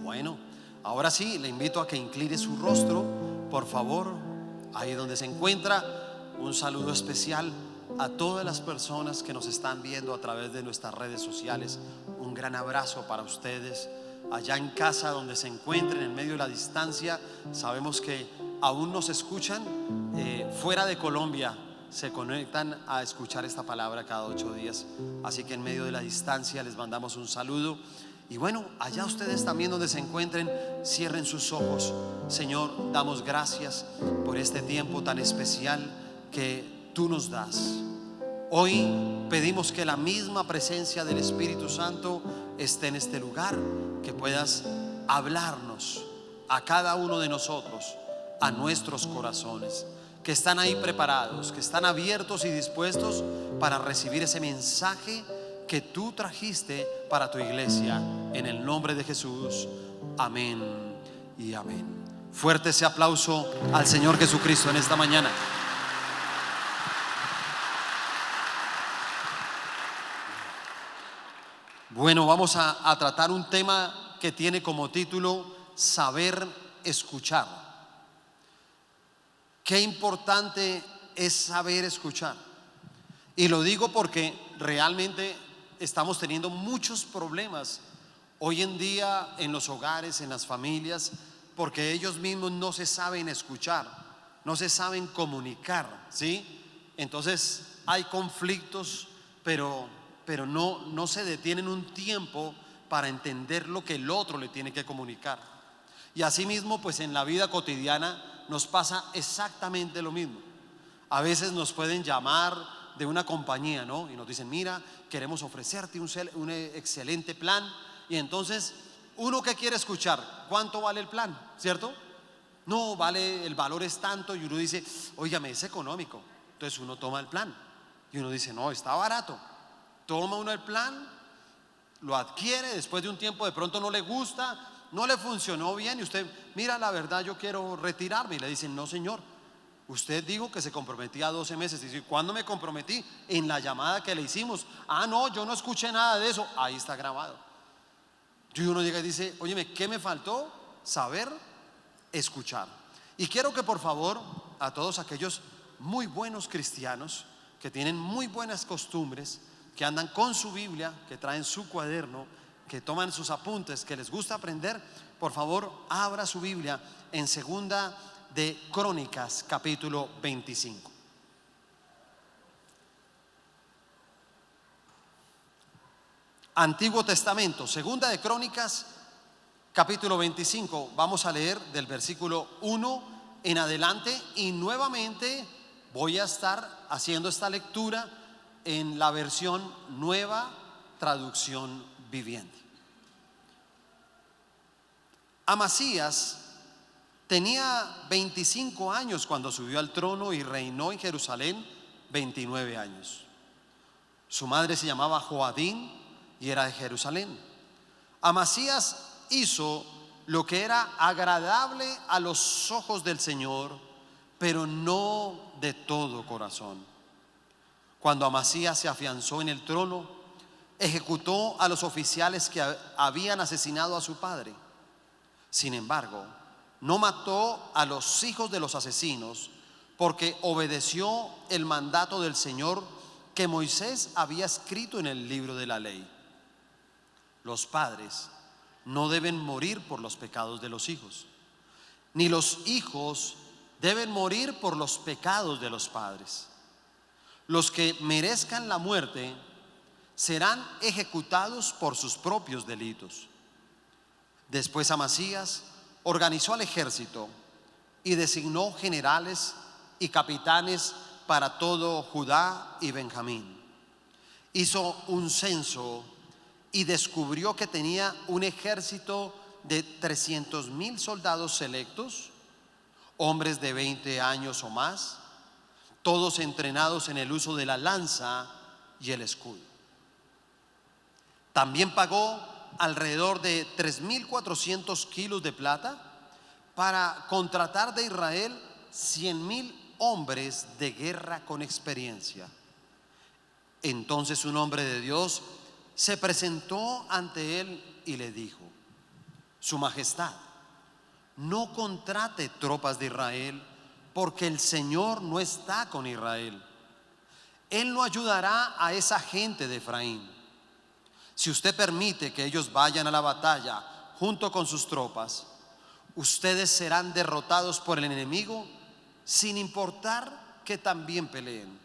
Bueno, ahora sí, le invito a que incline su rostro, por favor, ahí donde se encuentra. Un saludo especial a todas las personas que nos están viendo a través de nuestras redes sociales. Un gran abrazo para ustedes. Allá en casa donde se encuentren, en medio de la distancia, sabemos que aún nos escuchan. Fuera de Colombia se conectan a escuchar esta palabra cada 8 días. Así que en medio de la distancia les mandamos un saludo. Y bueno, allá ustedes también donde se encuentren, cierren sus ojos. Señor, damos gracias por este tiempo tan especial que tú nos das. Hoy pedimos que la misma presencia del Espíritu Santo esté en este lugar, que puedas hablarnos a cada uno de nosotros, a nuestros corazones, que están ahí preparados, que están abiertos y dispuestos para recibir ese mensaje que tú trajiste para tu iglesia. En el nombre de Jesús, amén y amén. Fuerte ese aplauso al Señor Jesucristo en esta mañana. Bueno, vamos a tratar un tema que tiene como título saber escuchar. Qué importante es saber escuchar. Y lo digo porque realmente estamos teniendo muchos problemas hoy en día en los hogares, en las familias, porque ellos mismos no se saben escuchar, no se saben comunicar, ¿sí? Entonces hay conflictos, pero no se detienen un tiempo para entender lo que el otro le tiene que comunicar. Y asimismo, pues en la vida cotidiana nos pasa exactamente lo mismo. A veces nos pueden llamar de una compañía, ¿no? Y nos dicen: mira, queremos ofrecerte un excelente plan. Y entonces, uno que quiere escuchar, ¿cuánto vale el plan? ¿Cierto? No, vale, el valor es tanto. Y uno dice: óigame, es económico. Entonces uno toma el plan. Y uno dice: no, está barato. Toma uno el plan, lo adquiere, después de un tiempo de pronto no le gusta, no le funcionó bien. Y usted: mira, la verdad, yo quiero retirarme. Y le dicen: no, señor, usted dijo que se comprometía a 12 meses. Y dice: ¿cuándo me comprometí? En la llamada que le hicimos. Ah, no, yo no escuché nada de eso. Ahí está grabado. Y uno llega y dice: óyeme, ¿qué me faltó? Saber escuchar. Y quiero que por favor a todos aquellos muy buenos cristianos que tienen muy buenas costumbres, que andan con su Biblia, que traen su cuaderno, que toman sus apuntes, que les gusta aprender, por favor abra su Biblia en Segunda de Crónicas, capítulo 25. Antiguo Testamento, Segunda de Crónicas, capítulo 25. Vamos a leer del versículo 1 en adelante, y nuevamente voy a estar haciendo esta lectura en la versión Nueva Traducción Viviente. Amasías tenía 25 años cuando subió al trono y reinó en Jerusalén 29 años. Su madre se llamaba Joadín y era de Jerusalén. Amasías hizo lo que era agradable a los ojos del Señor, pero no de todo corazón. Cuando Amasías se afianzó en el trono, ejecutó a los oficiales que habían asesinado a su padre. Sin embargo, no mató a los hijos de los asesinos, porque obedeció el mandato del Señor que Moisés había escrito en el libro de la ley. Los padres no deben morir por los pecados de los hijos, ni los hijos deben morir por los pecados de los padres. Los que merezcan la muerte serán ejecutados por sus propios delitos. Después Amasías organizó al ejército y designó generales y capitanes para todo Judá y Benjamín. Hizo un censo y descubrió que tenía un ejército de 300,000 soldados selectos, hombres de 20 años o más, todos entrenados en el uso de la lanza y el escudo. También pagó alrededor de 3,400 kilos de plata para contratar de Israel 100,000 hombres de guerra con experiencia. Entonces un hombre de Dios se presentó ante él y le dijo: Su majestad, no contrate tropas de Israel, porque el Señor no está con Israel. Él no ayudará a esa gente de Efraín. Si usted permite que ellos vayan a la batalla junto con sus tropas, ustedes serán derrotados por el enemigo sin importar que también peleen.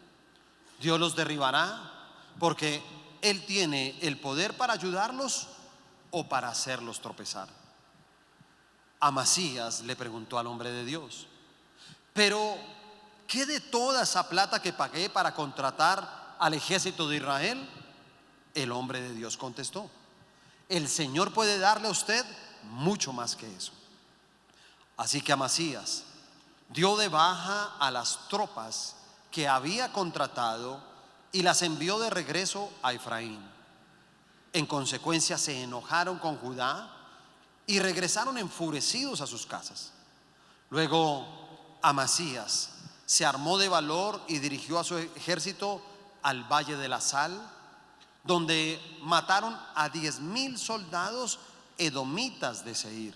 Dios los derribará porque Él tiene el poder para ayudarlos o para hacerlos tropezar. Amasías le preguntó al hombre de Dios: pero ¿qué de toda esa plata que pagué para contratar al ejército de Israel? El hombre de Dios contestó: el Señor puede darle a usted mucho más que eso. Así que Amasías dio de baja a las tropas que había contratado y las envió de regreso a Efraín. En consecuencia se enojaron con Judá y regresaron enfurecidos a sus casas. Luego Amasías se armó de valor y dirigió a su ejército al valle de la Sal, donde mataron a 10,000 soldados edomitas de Seir.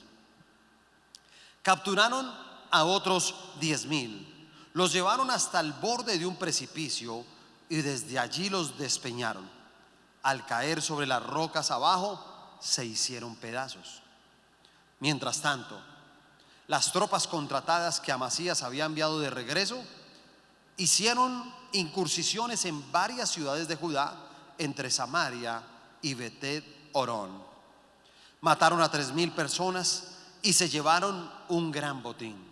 Capturaron a otros 10,000, los llevaron hasta el borde de un precipicio y desde allí los despeñaron. Al caer sobre las rocas abajo, se hicieron pedazos. Mientras tanto, las tropas contratadas que Amasías había enviado de regreso hicieron incursiones en varias ciudades de Judá, entre Samaria y Betet Orón. Mataron a 3,000 personas y se llevaron un gran botín.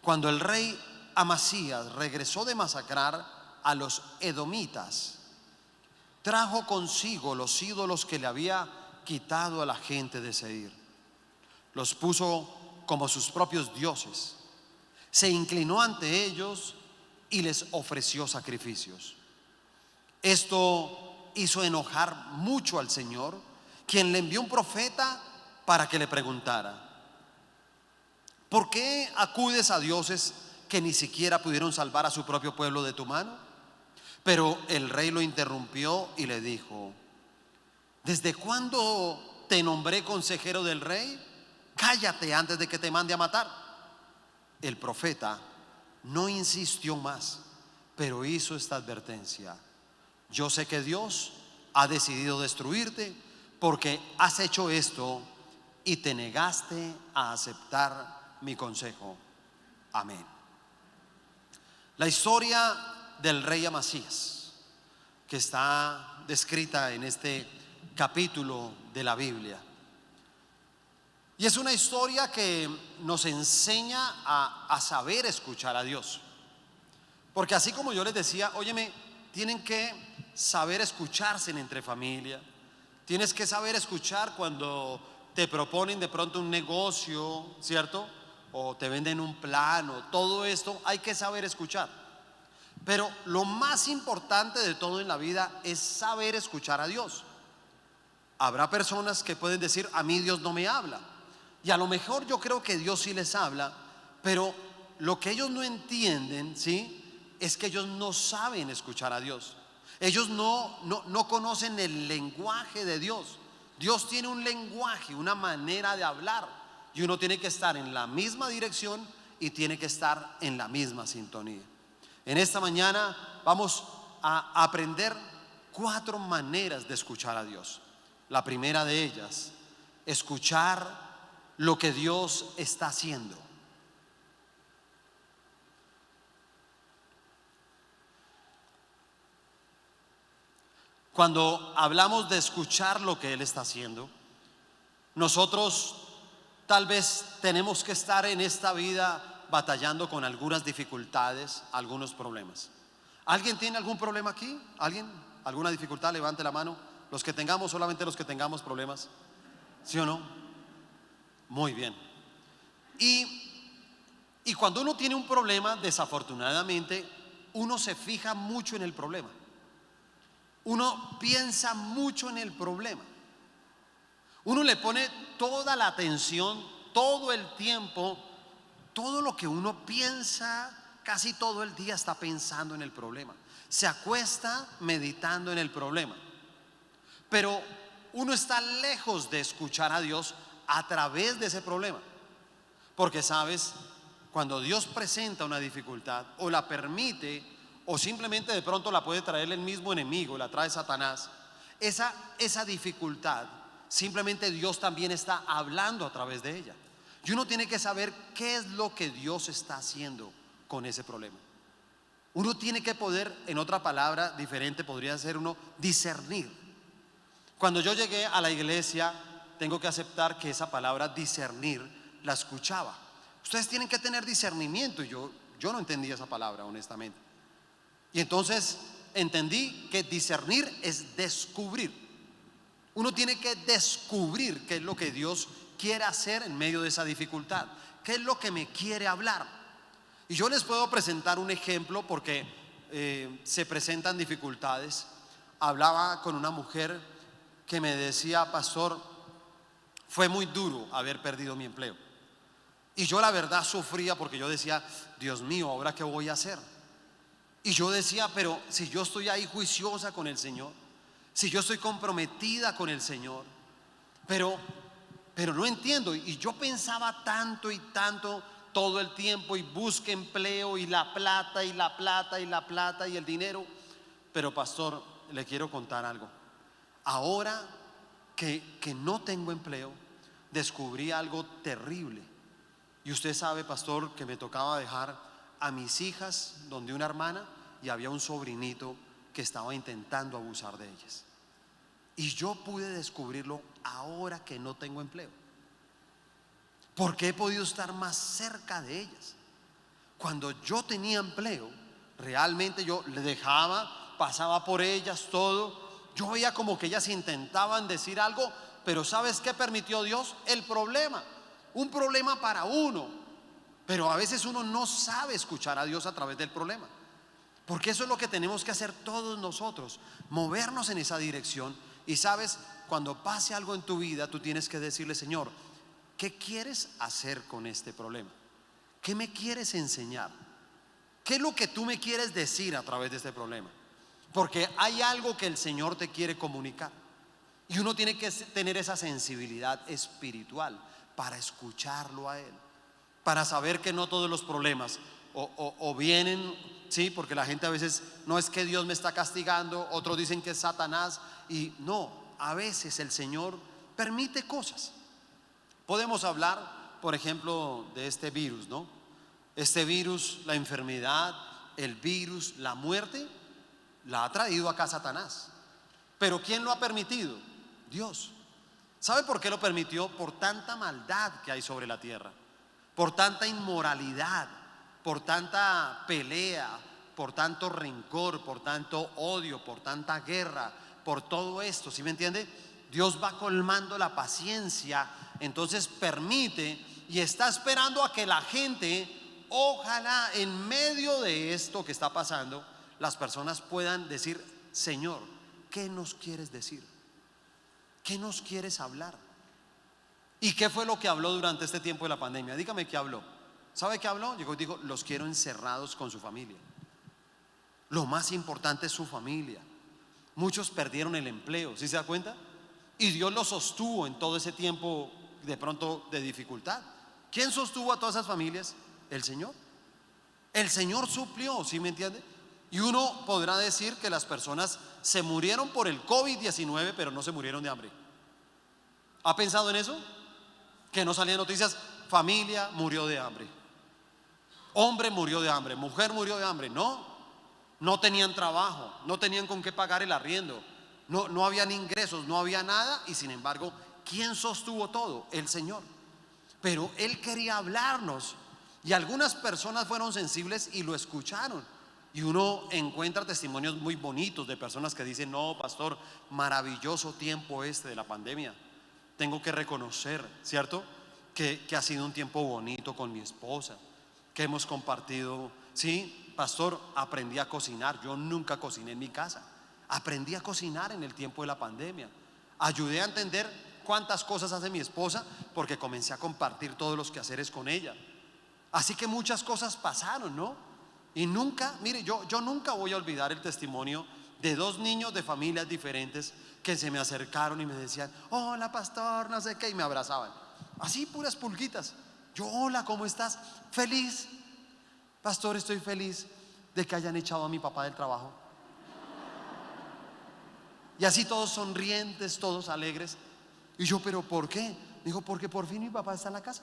Cuando el rey Amasías regresó de masacrar a los edomitas, trajo consigo los ídolos que le había quitado a la gente de Seir. Los puso como sus propios dioses, se inclinó ante ellos y les ofreció sacrificios. Esto hizo enojar mucho al Señor, quien le envió un profeta para que le preguntara: ¿por qué acudes a dioses que ni siquiera pudieron salvar a su propio pueblo de tu mano? Pero el rey lo interrumpió y le dijo: ¿desde cuándo te nombré consejero del rey? Cállate antes de que te mande a matar. El profeta no insistió más, pero hizo esta advertencia: yo sé que Dios ha decidido destruirte porque has hecho esto y te negaste a aceptar mi consejo. Amén. La historia del rey Amasías, que está descrita en este capítulo de la Biblia, y es una historia que nos enseña a saber escuchar a Dios. Porque así como yo les decía, óyeme, tienen que saber escucharse entre familia. Tienes que saber escuchar cuando te proponen de pronto un negocio, ¿cierto? O te venden un plano. Todo esto hay que saber escuchar. Pero lo más importante de todo en la vida es saber escuchar a Dios. Habrá personas que pueden decir: a mí Dios no me habla. Y a lo mejor yo creo que Dios sí les habla, pero lo que ellos no entienden, ¿sí?, es que ellos no saben escuchar a Dios. Ellos no conocen el lenguaje de Dios. Dios tiene un lenguaje, una manera de hablar, y uno tiene que estar en la misma dirección y tiene que estar en la misma sintonía. En esta mañana vamos a aprender 4 maneras de escuchar a Dios. La primera de ellas: escuchar lo que Dios está haciendo. Cuando hablamos de escuchar lo que Él está haciendo, nosotros tal vez tenemos que estar en esta vida batallando con algunas dificultades, algunos problemas. ¿Alguien tiene algún problema aquí? ¿Alguien? ¿Alguna dificultad? Levante la mano. Los que tengamos, solamente los que tengamos problemas. ¿Sí o no? Muy bien. Y cuando uno tiene un problema, desafortunadamente, uno se fija mucho en el problema. Uno piensa mucho en el problema. Uno le pone toda la atención, todo el tiempo, todo lo que uno piensa, casi todo el día está pensando en el problema. Se acuesta meditando en el problema. Pero uno está lejos de escuchar a Dios a través de ese problema. Porque sabes, cuando Dios presenta una dificultad o la permite, o simplemente de pronto la puede traer el mismo enemigo, la trae Satanás, esa dificultad, simplemente Dios también está hablando a través de ella. Y uno tiene que saber qué es lo que Dios está haciendo con ese problema. Uno tiene que poder, en otra palabra diferente podría ser uno, discernir. Cuando yo llegué a la iglesia, tengo que aceptar que esa palabra discernir la escuchaba. Ustedes tienen que tener discernimiento. Y yo no entendía esa palabra, honestamente. Y entonces entendí que discernir es descubrir. Uno tiene que descubrir qué es lo que Dios quiere hacer en medio de esa dificultad, qué es lo que me quiere hablar. Y yo les puedo presentar un ejemplo porque se presentan dificultades. Hablaba con una mujer que me decía: pastor, fue muy duro haber perdido mi empleo. Y yo la verdad sufría porque yo decía: Dios mío, ¿ahora qué voy a hacer? Y yo decía: pero si yo estoy ahí juiciosa con el Señor, si yo estoy comprometida con el Señor, pero no entiendo. Y yo pensaba tanto y tanto todo el tiempo, y busque empleo, y la plata, y la plata, y la plata, y el dinero. Pero pastor, le quiero contar algo. Ahora que no tengo empleo, descubrí algo terrible. Y usted sabe, pastor, que me tocaba dejar a mis hijas donde una hermana, y había un sobrinito que estaba intentando abusar de ellas. Y yo pude descubrirlo ahora que no tengo empleo, porque he podido estar más cerca de ellas. Cuando yo tenía empleo, realmente yo le dejaba, pasaba por ellas todo. Yo veía como que ellas intentaban decir algo, pero ¿sabes qué permitió Dios? El problema, un problema para uno. Pero a veces uno no sabe escuchar a Dios a través del problema, porque eso es lo que tenemos que hacer todos nosotros, movernos en esa dirección. Y sabes, cuando pase algo en tu vida, tú tienes que decirle: Señor, ¿qué quieres hacer con este problema? ¿Qué me quieres enseñar? ¿Qué es lo que tú me quieres decir a través de este problema? Porque hay algo que el Señor te quiere comunicar, y uno tiene que tener esa sensibilidad espiritual para escucharlo a Él, para saber que no todos los problemas o vienen, sí, porque la gente a veces: no es que Dios me está castigando, otros dicen que es Satanás. Y no, a veces el Señor permite cosas. Podemos hablar, por ejemplo, de este virus, ¿no? Este virus, la enfermedad, el virus, la muerte, la ha traído acá Satanás. Pero ¿quién lo ha permitido? Dios. ¿Sabe por qué lo permitió? Por tanta maldad que hay sobre la tierra, por tanta inmoralidad, por tanta pelea, por tanto rencor, por tanto odio, por tanta guerra, por todo esto, ¿sí me entiende? Dios va colmando la paciencia, entonces permite y está esperando a que la gente, ojalá en medio de esto que está pasando, las personas puedan decir: Señor, ¿qué nos quieres decir? ¿Qué nos quieres hablar? ¿Y qué fue lo que habló durante este tiempo de la pandemia? Dígame qué habló. ¿Sabe qué habló? Llegó y dijo: los quiero encerrados con su familia. Lo más importante es su familia. Muchos perdieron el empleo, ¿sí se da cuenta? Y Dios los sostuvo en todo ese tiempo de pronto de dificultad. ¿Quién sostuvo a todas esas familias? El Señor. El Señor suplió, ¿sí me entiende? Y uno podrá decir que las personas se murieron por el COVID-19, pero no se murieron de hambre. ¿Ha pensado en eso? Que no salían noticias: familia murió de hambre, hombre murió de hambre, mujer murió de hambre. No tenían trabajo, no tenían con qué pagar el arriendo, no habían ingresos, no había nada. Y sin embargo, ¿quién sostuvo todo? El Señor. Pero Él quería hablarnos, y algunas personas fueron sensibles y lo escucharon. Y uno encuentra testimonios muy bonitos de personas que dicen: no, pastor, maravilloso tiempo este de la pandemia. Tengo que reconocer, ¿cierto?, que ha sido un tiempo bonito con mi esposa, que hemos compartido. Sí, pastor, aprendí a cocinar. Yo nunca cociné en mi casa. Aprendí a cocinar en el tiempo de la pandemia. Ayudé a entender cuántas cosas hace mi esposa, porque comencé a compartir todos los quehaceres con ella. Así que muchas cosas pasaron, ¿no? Y nunca, mire, yo nunca voy a olvidar el testimonio de dos niños de familias diferentes que se me acercaron y me decían: hola pastor, no sé qué, y me abrazaban. así puras pulguitas. Yo, hola, ¿cómo estás? Feliz, pastor, estoy feliz de que hayan echado a mi papá del trabajo. Y así todos sonrientes, todos alegres. Y yo, ¿pero por qué? Dijo, porque por fin mi papá está en la casa.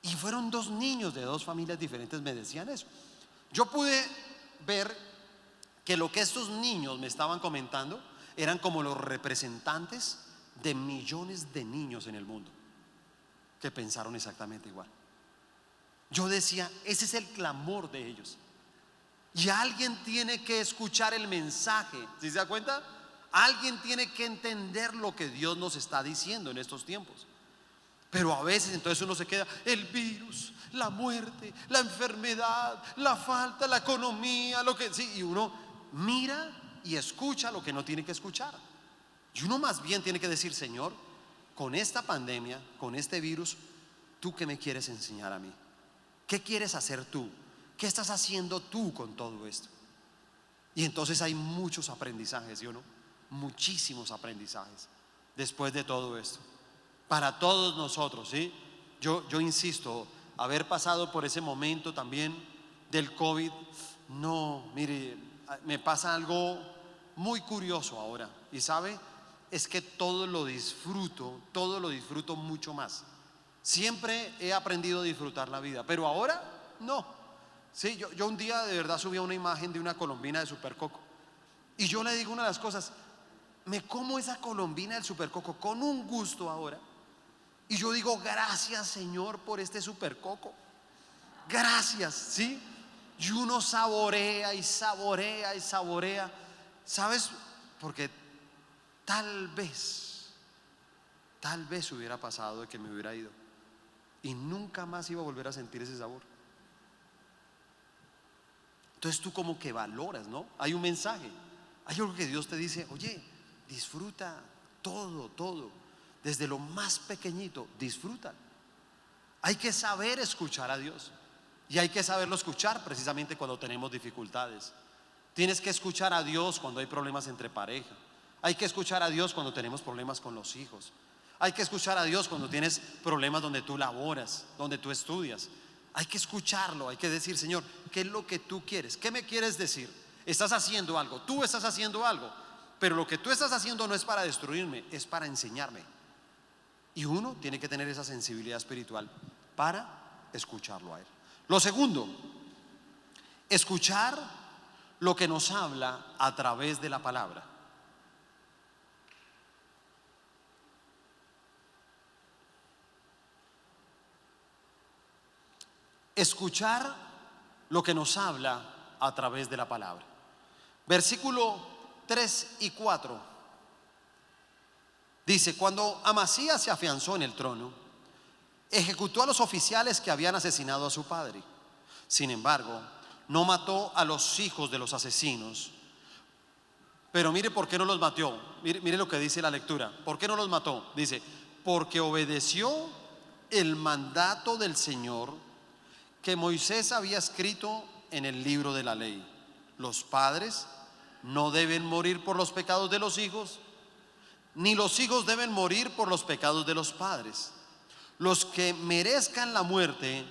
Y fueron dos niños de dos familias diferentes, me decían eso. Yo pude ver que lo que estos niños me estaban comentando eran como los representantes de millones de niños en el mundo que pensaron exactamente igual. Yo decía, ese es el clamor de ellos. Y alguien tiene que escuchar el mensaje, ¿sí se da cuenta? Alguien tiene que entender lo que Dios nos está diciendo en estos tiempos. Pero a veces entonces uno se queda, el virus, la muerte, la enfermedad, la falta, la economía, lo que sí, y uno mira y escucha lo que no tiene que escuchar. Y uno más bien tiene que decir, Señor, con esta pandemia, con este virus, ¿tú qué me quieres enseñar a mí? ¿Qué quieres hacer tú? ¿Qué estás haciendo tú con todo esto? Y entonces hay muchos aprendizajes, ¿sí o no? Muchísimos aprendizajes después de todo esto. Para todos nosotros, ¿sí? Yo insisto, haber pasado por ese momento también del COVID, no, mire, me pasa algo muy curioso ahora. ¿Y sabe? Es que todo lo disfruto mucho más. Siempre he aprendido a disfrutar la vida, pero ahora no. Sí, yo un día de verdad subí una imagen de una colombina de Supercoco. Y yo le digo una de las cosas, me como esa colombina del Supercoco con un gusto ahora. Y yo digo, gracias Señor por este Supercoco. Gracias, ¿sí? Y uno saborea y saborea y saborea. ¿Sabes? Porque tal vez hubiera pasado de que me hubiera ido y nunca más iba a volver a sentir ese sabor. Entonces tú como que valoras, ¿no? Hay un mensaje, hay algo que Dios te dice, oye, disfruta todo, desde lo más pequeñito, disfruta. Hay que saber escuchar a Dios y hay que saberlo escuchar precisamente cuando tenemos dificultades. Tienes que escuchar a Dios cuando hay problemas entre pareja. Hay que escuchar a Dios cuando tenemos problemas con los hijos. Hay que escuchar a Dios cuando tienes problemas donde tú laboras, donde tú estudias. Hay que escucharlo, hay que decir, Señor, ¿qué es lo que tú quieres? ¿Qué me quieres decir? Estás haciendo algo, tú estás haciendo algo, pero lo que tú estás haciendo no es para destruirme, es para enseñarme. Y uno tiene que tener esa sensibilidad espiritual para escucharlo a Él. Lo segundo, escuchar lo que nos habla a través de la palabra. Escuchar lo que nos habla a través de la palabra. Versículo 3 y 4 dice, cuando Amasías se afianzó en el trono, ejecutó a los oficiales que habían asesinado a su padre. Sin embargo, no mató a los hijos de los asesinos. Pero mire por qué no los mató. Mire lo que dice la lectura. ¿Por qué no los mató? Dice, porque obedeció el mandato del Señor que Moisés había escrito en el libro de la ley. Los padres no deben morir por los pecados de los hijos, ni los hijos deben morir por los pecados de los padres. Los que merezcan la muerte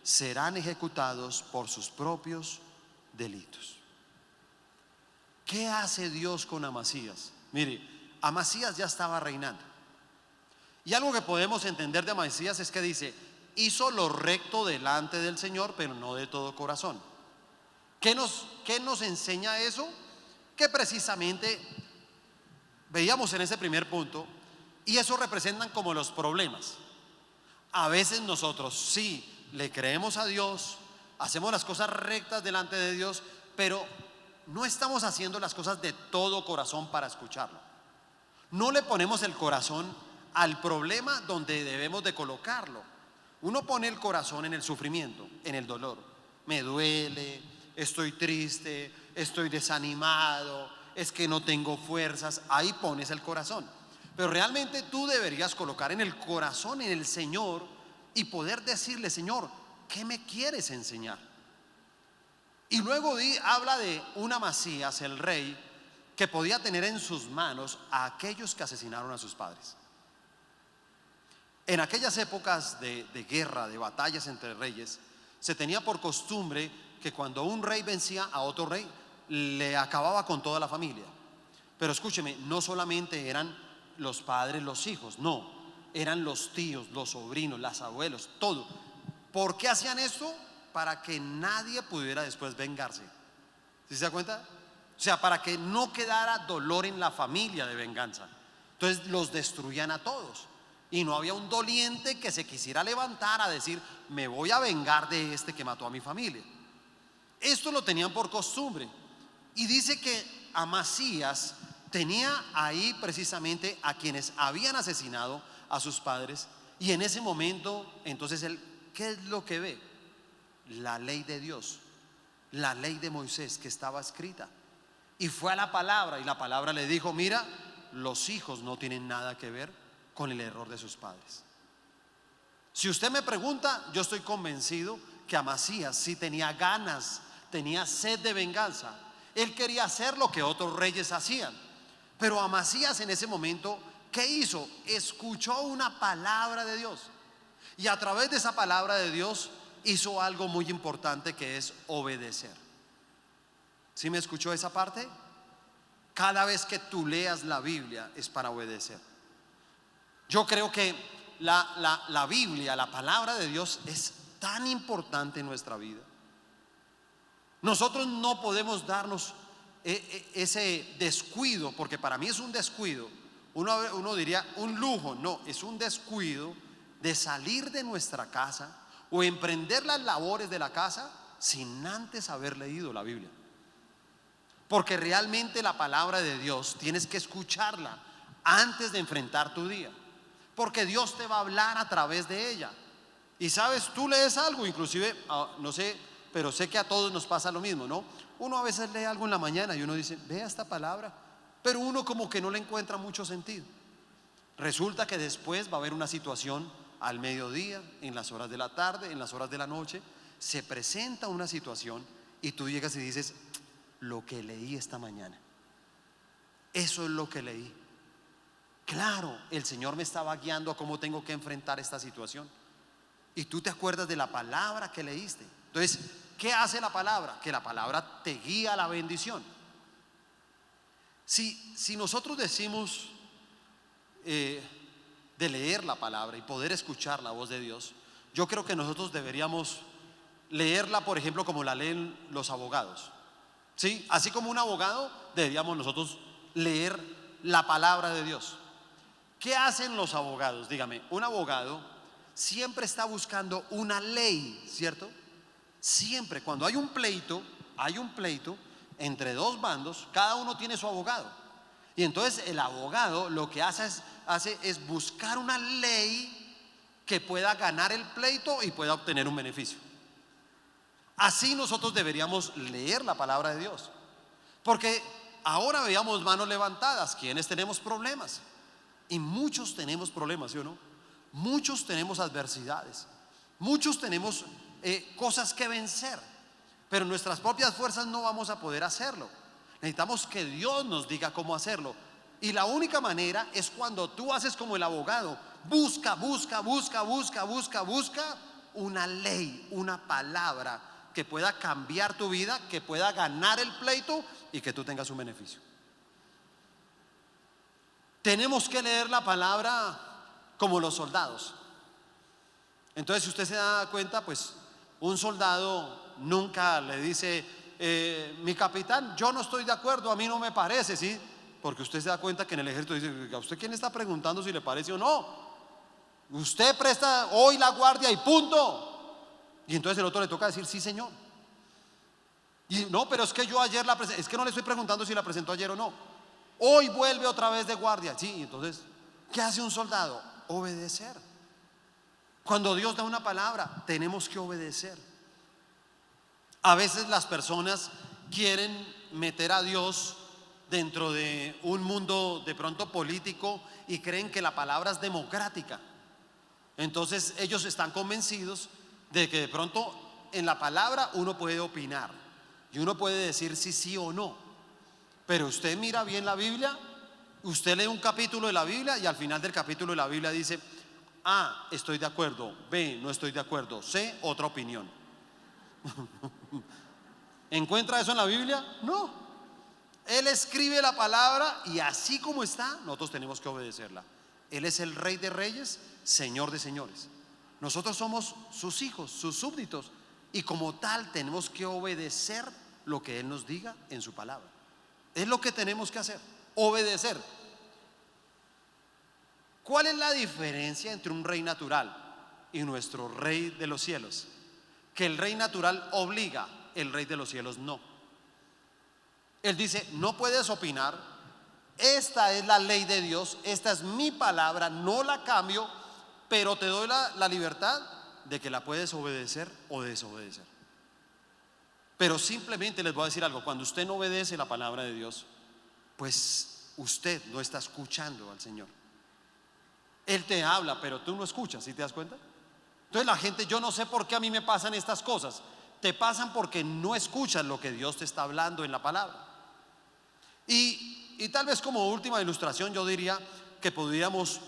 serán ejecutados por sus propios delitos. ¿Qué hace Dios con Amasías? Mire, Amasías ya estaba reinando. Y algo que podemos entender de Amasías es que dice, hizo lo recto delante del Señor, pero no de todo corazón. ¿Qué nos enseña eso? Que precisamente veíamos en ese primer punto, y eso representan como los problemas. A veces nosotros sí le creemos a Dios, hacemos las cosas rectas delante de Dios, pero no estamos haciendo las cosas de todo corazón para escucharlo. No le ponemos el corazón al problema donde debemos de colocarlo. Uno pone el corazón en el sufrimiento, en el dolor. Me duele, estoy triste, estoy desanimado, es que no tengo fuerzas. Ahí pones el corazón. Pero realmente tú deberías colocar en el corazón, en el Señor, y poder decirle, Señor, ¿qué me quieres enseñar? Y luego habla de un Amasías, el rey, que podía tener en sus manos a aquellos que asesinaron a sus padres. En aquellas épocas de guerra, de batallas entre reyes, se tenía por costumbre que cuando un rey vencía a otro rey, le acababa con toda la familia. Pero escúcheme, no solamente eran los padres, los hijos, no, eran los tíos, los sobrinos, los abuelos, todo. ¿Por qué hacían esto? Para que nadie pudiera después vengarse. ¿Sí se da cuenta? O sea, para que no quedara dolor en la familia de venganza. Entonces los destruían a todos. Y no había un doliente que se quisiera levantar a decir, me voy a vengar de este que mató a mi familia. Esto lo tenían por costumbre. Y dice que Amasías tenía ahí precisamente a quienes habían asesinado a sus padres. Y en ese momento, entonces él, ¿qué es lo que ve? La ley de Dios, la ley de Moisés que estaba escrita. Y fue a la palabra, y la palabra le dijo, mira, los hijos no tienen nada que ver con el error de sus padres. Si usted me pregunta, yo estoy convencido que Amasías sí tenía ganas, tenía sed de venganza. Él quería hacer lo que otros reyes hacían. Pero Amasías en ese momento, ¿qué hizo? Escuchó una palabra de Dios. Y a través de esa palabra de Dios hizo algo muy importante, que es obedecer. ¿Sí me escuchó esa parte? Cada vez que tú leas la Biblia es para obedecer. Yo creo que la Biblia, la palabra de Dios, es tan importante en nuestra vida. Nosotros no podemos darnos ese descuido, porque para mí es un descuido. Uno diría un lujo, no, es un descuido de salir de nuestra casa o emprender las labores de la casa sin antes haber leído la Biblia. Porque realmente la palabra de Dios tienes que escucharla antes de enfrentar tu día, porque Dios te va a hablar a través de ella. Y sabes, tú lees algo, inclusive, no sé, pero sé que a todos nos pasa lo mismo, ¿no? Uno a veces lee algo en la mañana y uno dice, vea esta palabra, pero uno como que no le encuentra mucho sentido. Resulta que después va a haber una situación al mediodía, en las horas de la tarde, en las horas de la noche, se presenta una situación y tú llegas y dices, lo que leí esta mañana, eso es lo que leí. Claro, el Señor me estaba guiando a cómo tengo que enfrentar esta situación. Y tú te acuerdas de la palabra que leíste. Entonces, ¿qué hace la palabra? Que la palabra te guía a la bendición. Si nosotros decimos de leer la palabra y poder escuchar la voz de Dios, yo creo que nosotros deberíamos leerla, por ejemplo, como la leen los abogados. ¿Sí? Así como un abogado, deberíamos nosotros leer la palabra de Dios. ¿Qué hacen los abogados? Dígame, un abogado siempre está buscando una ley, ¿cierto? Siempre, cuando hay un pleito entre dos bandos, cada uno tiene su abogado. Y entonces el abogado lo que hace es buscar una ley que pueda ganar el pleito y pueda obtener un beneficio. Así nosotros deberíamos leer la palabra de Dios. Porque ahora veamos manos levantadas, quienes tenemos problemas. Y muchos tenemos problemas, ¿sí o no? Muchos tenemos adversidades. Muchos tenemos cosas que vencer. Pero en nuestras propias fuerzas no vamos a poder hacerlo. Necesitamos que Dios nos diga cómo hacerlo. Y la única manera es cuando tú haces como el abogado. Busca una ley, una palabra que pueda cambiar tu vida, que pueda ganar el pleito y que tú tengas un beneficio. Tenemos que leer la palabra como los soldados. Entonces, si usted se da cuenta, pues un soldado nunca le dice, mi capitán, yo no estoy de acuerdo, a mí no me parece, ¿sí? Porque usted se da cuenta que en el ejército dice, ¿a usted quién está preguntando si le parece o no? Usted presta hoy la guardia y punto. Y entonces el otro le toca decir, sí, señor. Y no, pero es que yo ayer la presenté, es que no le estoy preguntando si la presentó ayer o no. Hoy vuelve otra vez de guardia. Sí, entonces, ¿qué hace un soldado? Obedecer. Cuando Dios da una palabra, tenemos que obedecer. A veces las personas quieren meter a Dios dentro de un mundo de pronto político y creen que la palabra es democrática. Entonces ellos están convencidos de que de pronto en la palabra uno puede opinar y uno puede decir si sí o no. Pero usted mira bien la Biblia, usted lee un capítulo de la Biblia y al final del capítulo de la Biblia dice, A, estoy de acuerdo. B, no estoy de acuerdo. C, otra opinión. ¿Encuentra eso en la Biblia? No. Él escribe la palabra y así como está, nosotros tenemos que obedecerla. Él es el Rey de Reyes, Señor de Señores. Nosotros somos sus hijos, sus súbditos, y como tal tenemos que obedecer lo que Él nos diga en su palabra. Es lo que tenemos que hacer, obedecer. ¿Cuál es la diferencia entre un rey natural y nuestro Rey de los cielos? Que el rey natural obliga, el Rey de los cielos no. Él dice, no puedes opinar, esta es la ley de Dios, esta es mi palabra, no la cambio, pero te doy la libertad de que la puedes obedecer o desobedecer. Pero simplemente les voy a decir algo: cuando usted no obedece la palabra de Dios, pues usted no está escuchando al Señor. Él te habla, pero tú no escuchas, ¿sí te das cuenta? Entonces la gente, yo no sé por qué a mí me pasan estas cosas. Te pasan porque no escuchas lo que Dios te está hablando en la palabra. Y tal vez como última ilustración yo diría que podríamos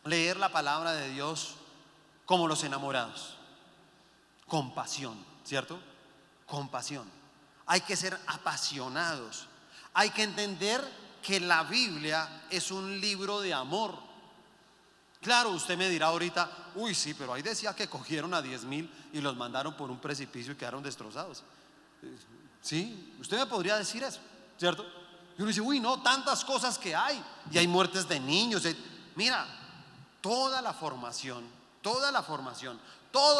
leer la palabra de Dios como los enamorados, con pasión, ¿cierto? Con pasión. Hay que ser apasionados. Hay que entender que la Biblia es un libro de amor. Claro, usted me dirá ahorita, uy, sí, pero ahí decía que cogieron a 10,000 y los mandaron por un precipicio y quedaron destrozados. Sí, usted me podría decir eso, ¿cierto? Y uno dice, uy, no, tantas cosas que hay. Y hay muertes de niños. Mira, toda la formación, todo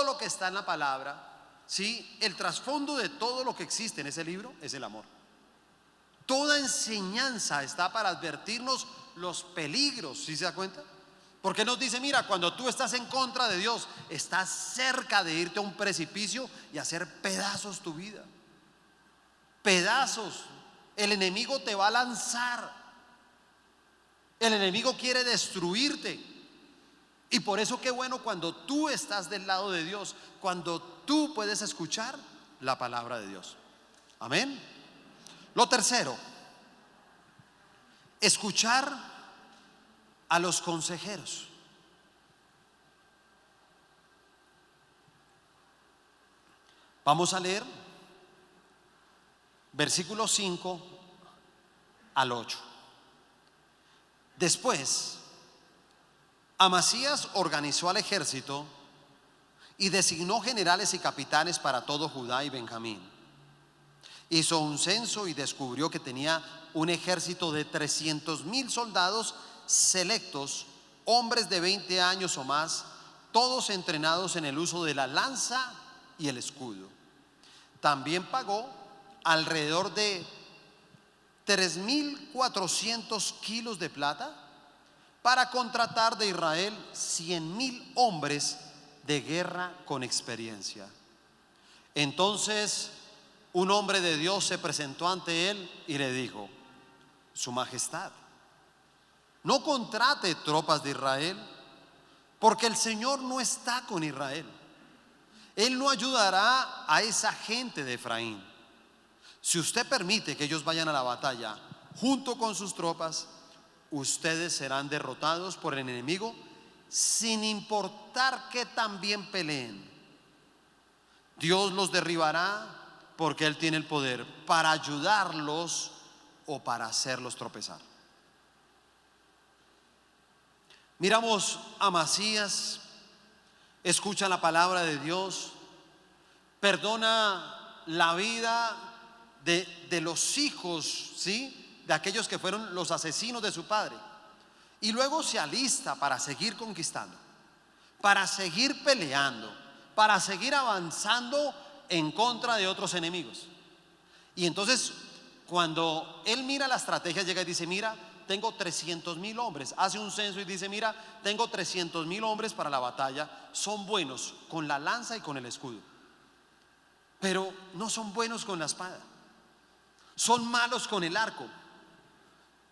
lo que está en la palabra, ¿sí? El trasfondo de todo lo que existe en ese libro es el amor. Toda enseñanza está para advertirnos los peligros, ¿sí se da cuenta? Porque nos dice, mira, cuando tú estás en contra de Dios, estás cerca de irte a un precipicio y hacer pedazos tu vida. Pedazos. El enemigo te va a lanzar. El enemigo quiere destruirte. Y por eso qué bueno cuando tú estás del lado de Dios, cuando tú puedes escuchar la palabra de Dios. Amén. Lo tercero, escuchar a los consejeros. Vamos a leer versículo 5 al 8. Después, Amasías organizó al ejército y designó generales y capitanes para todo Judá y Benjamín. Hizo un censo y descubrió que tenía un ejército de 300,000 soldados selectos, hombres de 20 años o más, todos entrenados en el uso de la lanza y el escudo. También pagó alrededor de 3,400 kilos de plata para contratar de Israel 100,000 hombres de guerra con experiencia. Entonces un hombre de Dios se presentó ante él y le dijo: Su Majestad, no contrate tropas de Israel, porque el Señor no está con Israel. Él no ayudará a esa gente de Efraín. Si usted permite que ellos vayan a la batalla junto con sus tropas, ustedes serán derrotados por el enemigo sin importar que también peleen. Dios los derribará porque Él tiene el poder para ayudarlos o para hacerlos tropezar. Miramos a Amasías, escucha la palabra de Dios, perdona la vida de los hijos, ¿sí? De aquellos que fueron los asesinos de su padre, y luego se alista para seguir conquistando, para seguir peleando, para seguir avanzando en contra de otros enemigos. Y entonces cuando él mira la estrategia, llega y dice: mira, tengo 300,000 hombres. Hace un censo y dice: mira, tengo 300,000 hombres para la batalla. Son buenos con la lanza y con el escudo, pero no son buenos con la espada. Son malos con el arco.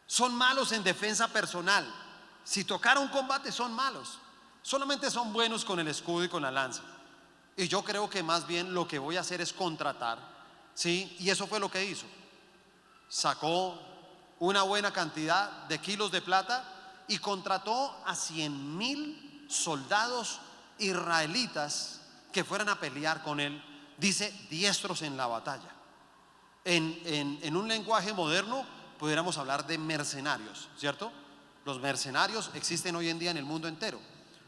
Son malos en defensa personal. Si tocara un combate son malos. Solamente son buenos con el escudo y con la lanza. Y yo creo que más bien lo que voy a hacer es contratar, ¿sí? Y eso fue lo que hizo. Sacó una buena cantidad de kilos de plata y contrató a 100,000 soldados israelitas que fueran a pelear con él. Dice diestros en la batalla. En un lenguaje moderno pudiéramos hablar de mercenarios, ¿cierto? Los mercenarios existen hoy en día en el mundo entero.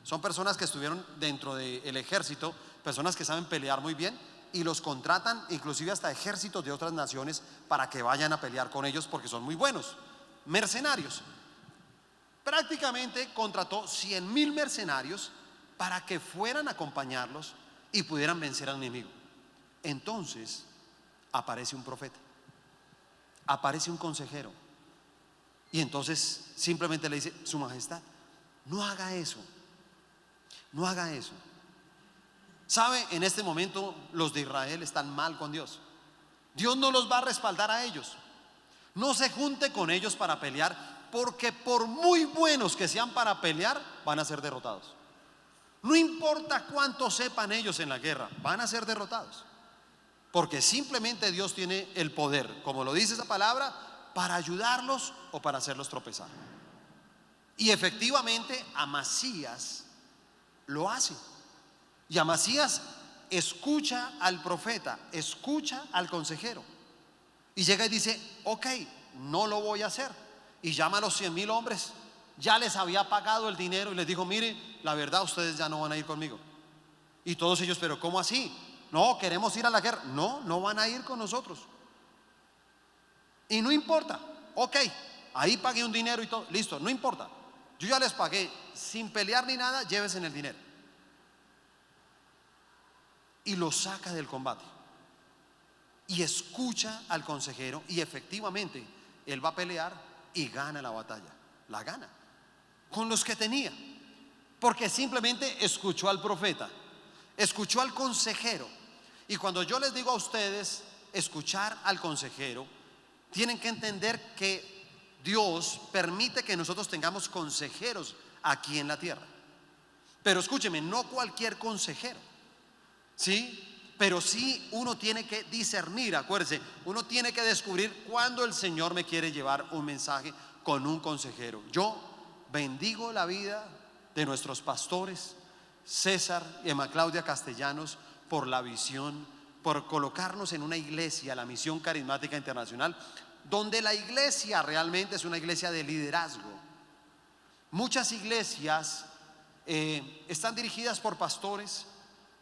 Son personas que estuvieron dentro del ejército, personas que saben pelear muy bien y los contratan inclusive hasta ejércitos de otras naciones para que vayan a pelear con ellos porque son muy buenos. Mercenarios. Prácticamente contrató 100,000 mercenarios para que fueran a acompañarlos y pudieran vencer al enemigo. Entonces aparece un profeta, aparece un consejero, y entonces simplemente le dice: Su Majestad, no haga eso, no haga eso. ¿Sabe? En este momento los de Israel están mal con Dios. Dios no los va a respaldar a ellos. No se junte con ellos para pelear, porque por muy buenos que sean para pelear, van a ser derrotados. No importa cuánto sepan ellos en la guerra, van a ser derrotados. Porque simplemente Dios tiene el poder, como lo dice esa palabra, para ayudarlos o para hacerlos tropezar. Y efectivamente Amasías lo hace. Y Amasías escucha al profeta, escucha al consejero, y llega y dice: ok, no lo voy a hacer. Y llama a los 100,000 hombres. Ya les había pagado el dinero y les dijo: mire, la verdad, ustedes ya no van a ir conmigo. Y todos ellos: pero ¿cómo así? No, queremos ir a la guerra. No, no van a ir con nosotros. Y no importa, ok, ahí pagué un dinero y todo, listo, no importa. Yo ya les pagué, sin pelear ni nada, llévense el dinero. Y lo saca del combate. Y escucha al consejero, y efectivamente él va a pelear y gana la batalla. La gana con los que tenía, porque simplemente escuchó al profeta, escuchó al consejero. Y cuando yo les digo a ustedes escuchar al consejero, tienen que entender que Dios permite que nosotros tengamos consejeros aquí en la tierra. Pero escúcheme, no cualquier consejero, ¿sí? Pero sí uno tiene que discernir, acuérdese, uno tiene que descubrir cuándo el Señor me quiere llevar un mensaje con un consejero. Yo bendigo la vida de nuestros pastores, César y Emma Claudia Castellanos, por la visión, por colocarnos en una iglesia, la Misión Carismática Internacional, donde la iglesia realmente es una iglesia de liderazgo. Muchas iglesias están dirigidas por pastores,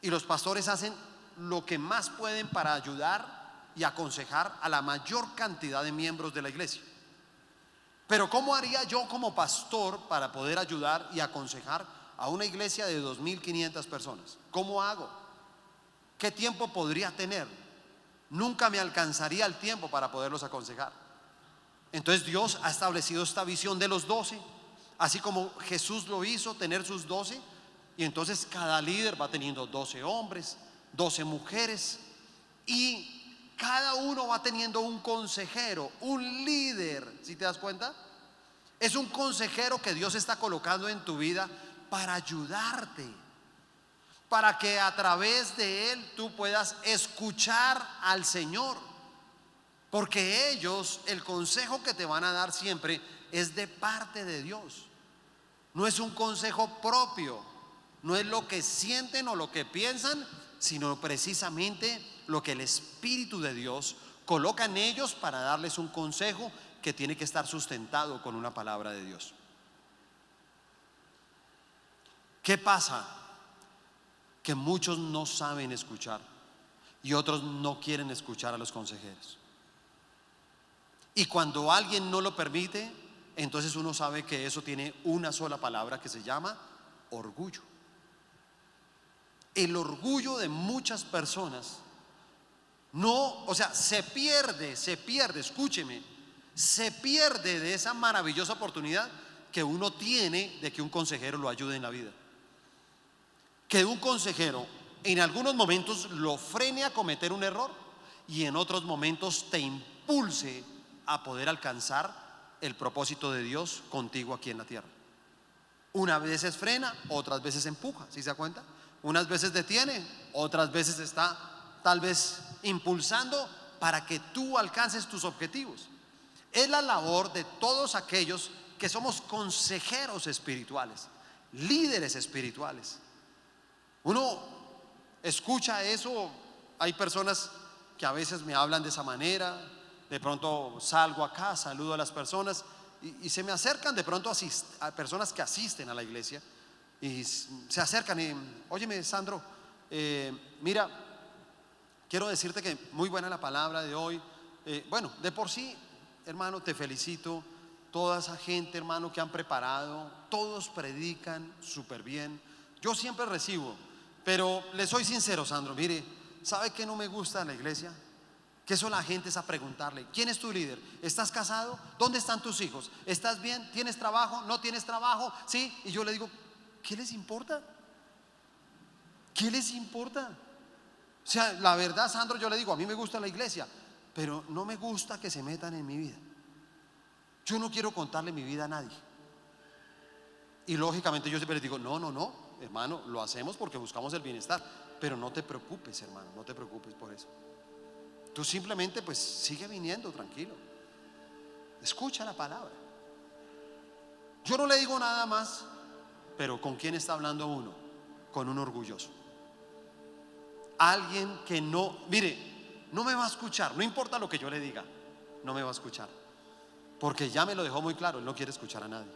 y los pastores hacen lo que más pueden para ayudar y aconsejar a la mayor cantidad de miembros de la iglesia. Pero ¿cómo haría yo como pastor para poder ayudar y aconsejar a una iglesia de 2,500 personas? ¿Cómo hago? ¿Qué tiempo podría tener? Nunca me alcanzaría el tiempo para poderlos aconsejar. Entonces Dios ha establecido esta visión de los 12, así como Jesús lo hizo, tener sus 12. Y entonces cada líder va teniendo 12 hombres, 12 mujeres, y cada uno va teniendo un consejero, un líder. ¿Sí te das cuenta? Es un consejero que Dios está colocando en tu vida para ayudarte, para que a través de él tú puedas escuchar al Señor. Porque ellos, el consejo que te van a dar siempre es de parte de Dios. No es un consejo propio, no es lo que sienten o lo que piensan, sino precisamente lo que el Espíritu de Dios coloca en ellos para darles un consejo que tiene que estar sustentado con una palabra de Dios. ¿Qué pasa? Que muchos no saben escuchar y otros no quieren escuchar a los consejeros. Y cuando alguien no lo permite, entonces uno sabe que eso tiene una sola palabra que se llama orgullo. El orgullo de muchas personas no, o sea, se pierde, escúcheme, se pierde de esa maravillosa oportunidad que uno tiene de que un consejero lo ayude en la vida. Que un consejero en algunos momentos lo frene a cometer un error y en otros momentos te impulse a poder alcanzar el propósito de Dios contigo aquí en la tierra. Unas veces frena, otras veces empuja, ¿sí se da cuenta? Unas veces detiene, otras veces está tal vez impulsando para que tú alcances tus objetivos. Es la labor de todos aquellos que somos consejeros espirituales, líderes espirituales. Uno escucha eso, hay personas que a veces me hablan de esa manera, de pronto salgo acá, saludo a las personas y se me acercan de pronto a personas que asisten a la iglesia y se acercan y, óyeme, Sandro, mira, quiero decirte que muy buena la palabra de hoy. Bueno, de por sí, hermano, te felicito. Toda esa gente, hermano, que han preparado, todos predican súper bien. Yo siempre recibo, pero le soy sincero, Sandro, mire, ¿sabe qué no me gusta de la iglesia? Que eso la gente es a preguntarle: ¿quién es tu líder? ¿Estás casado? ¿Dónde están tus hijos? ¿Estás bien? ¿Tienes trabajo? ¿No tienes trabajo? ¿Sí? Y yo le digo, ¿qué les importa? ¿Qué les importa? O sea, la verdad, Sandro, yo le digo, a mí me gusta la iglesia, pero no me gusta que se metan en mi vida. Yo no quiero contarle mi vida a nadie. Y lógicamente yo siempre les digo, no, no, no, hermano, lo hacemos porque buscamos el bienestar, pero no te preocupes, hermano, no te preocupes por eso. Tú simplemente pues sigue viniendo tranquilo, escucha la palabra. Yo no le digo nada más, pero ¿con quién está hablando uno? Con un orgulloso. Alguien que no, mire, no me va a escuchar, no importa lo que yo le diga, no me va a escuchar, porque ya me lo dejó muy claro, él no quiere escuchar a nadie.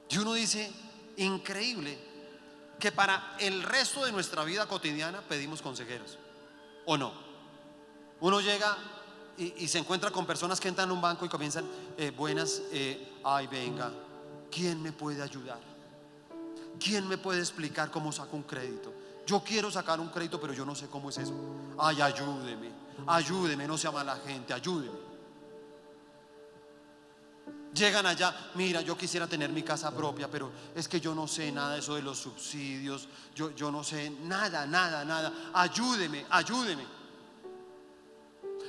Y uno dice, increíble que para el resto de nuestra vida cotidiana pedimos consejeros, ¿o no? Uno llega y se encuentra con personas que entran a un banco y comienzan, buenas, ay, venga, ¿quién me puede ayudar? ¿Quién me puede explicar cómo saco un crédito? Yo quiero sacar un crédito, pero yo no sé cómo es eso. Ay, ayúdeme, ayúdeme, no sea mala gente, ayúdeme. Llegan allá, mira, yo quisiera tener mi casa propia, pero es que yo no sé nada de eso de los subsidios, yo no sé nada, nada, nada. Ayúdeme, ayúdeme.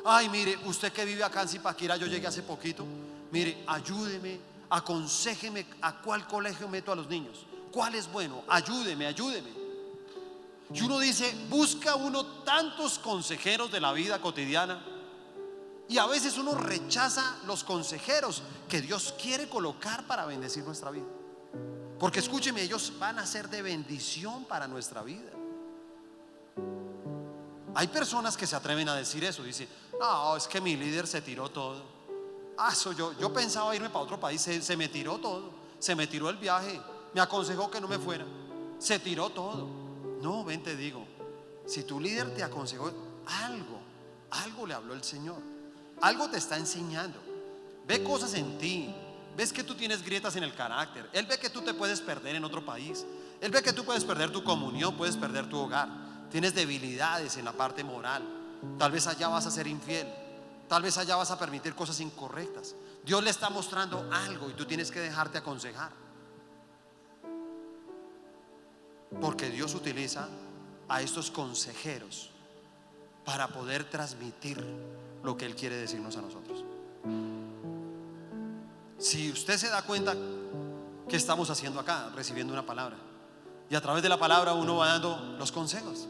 Ay, mire, usted que vive acá en Zipaquirá, yo llegué hace poquito. Mire, ayúdeme, aconséjeme a cuál colegio meto a los niños, cuál es bueno, ayúdeme, ayúdeme. Y uno dice, busca uno tantos consejeros de la vida cotidiana, y a veces uno rechaza los consejeros que Dios quiere colocar para bendecir nuestra vida. Porque escúcheme, ellos van a ser de bendición para nuestra vida. Hay personas que se atreven a decir eso. Dice, no, es que mi líder se tiró todo. Eso yo pensaba irme para otro país, se me tiró todo. Se me tiró el viaje, me aconsejó que no me fuera, se tiró todo. No, ven, te digo, si tu líder te aconsejó algo le habló el Señor, algo te está enseñando. Ve cosas en ti, ves que tú tienes grietas en el carácter. Él ve que tú te puedes perder en otro país, él ve que tú puedes perder tu comunión, puedes perder tu hogar, tienes debilidades en la parte moral. Tal vez allá vas a ser infiel, tal vez allá vas a permitir cosas incorrectas. Dios le está mostrando algo y tú tienes que dejarte aconsejar, porque Dios utiliza a estos consejeros para poder transmitir lo que Él quiere decirnos a nosotros. Si usted se da cuenta, ¿qué estamos haciendo acá? Recibiendo una palabra, y a través de la palabra uno va dando los consejos.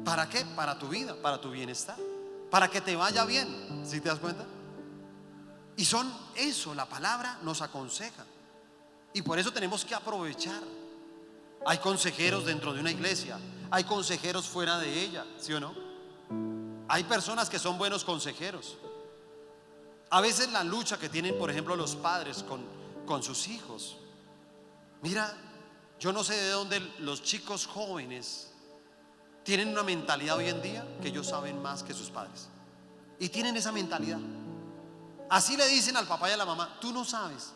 ¿Para qué? Para tu vida, para tu bienestar, para que te vaya bien. ¿Sí te das cuenta? Y son eso, la palabra nos aconseja, y por eso tenemos que aprovechar. Hay consejeros dentro de una iglesia, hay consejeros fuera de ella, ¿sí o no? Hay personas que son buenos consejeros. A veces la lucha que tienen, por ejemplo, los padres con sus hijos. Mira, yo no sé de dónde los chicos jóvenes tienen una mentalidad hoy en día que ellos saben más que sus padres, y tienen esa mentalidad. Así le dicen al papá y a la mamá, tú no sabes.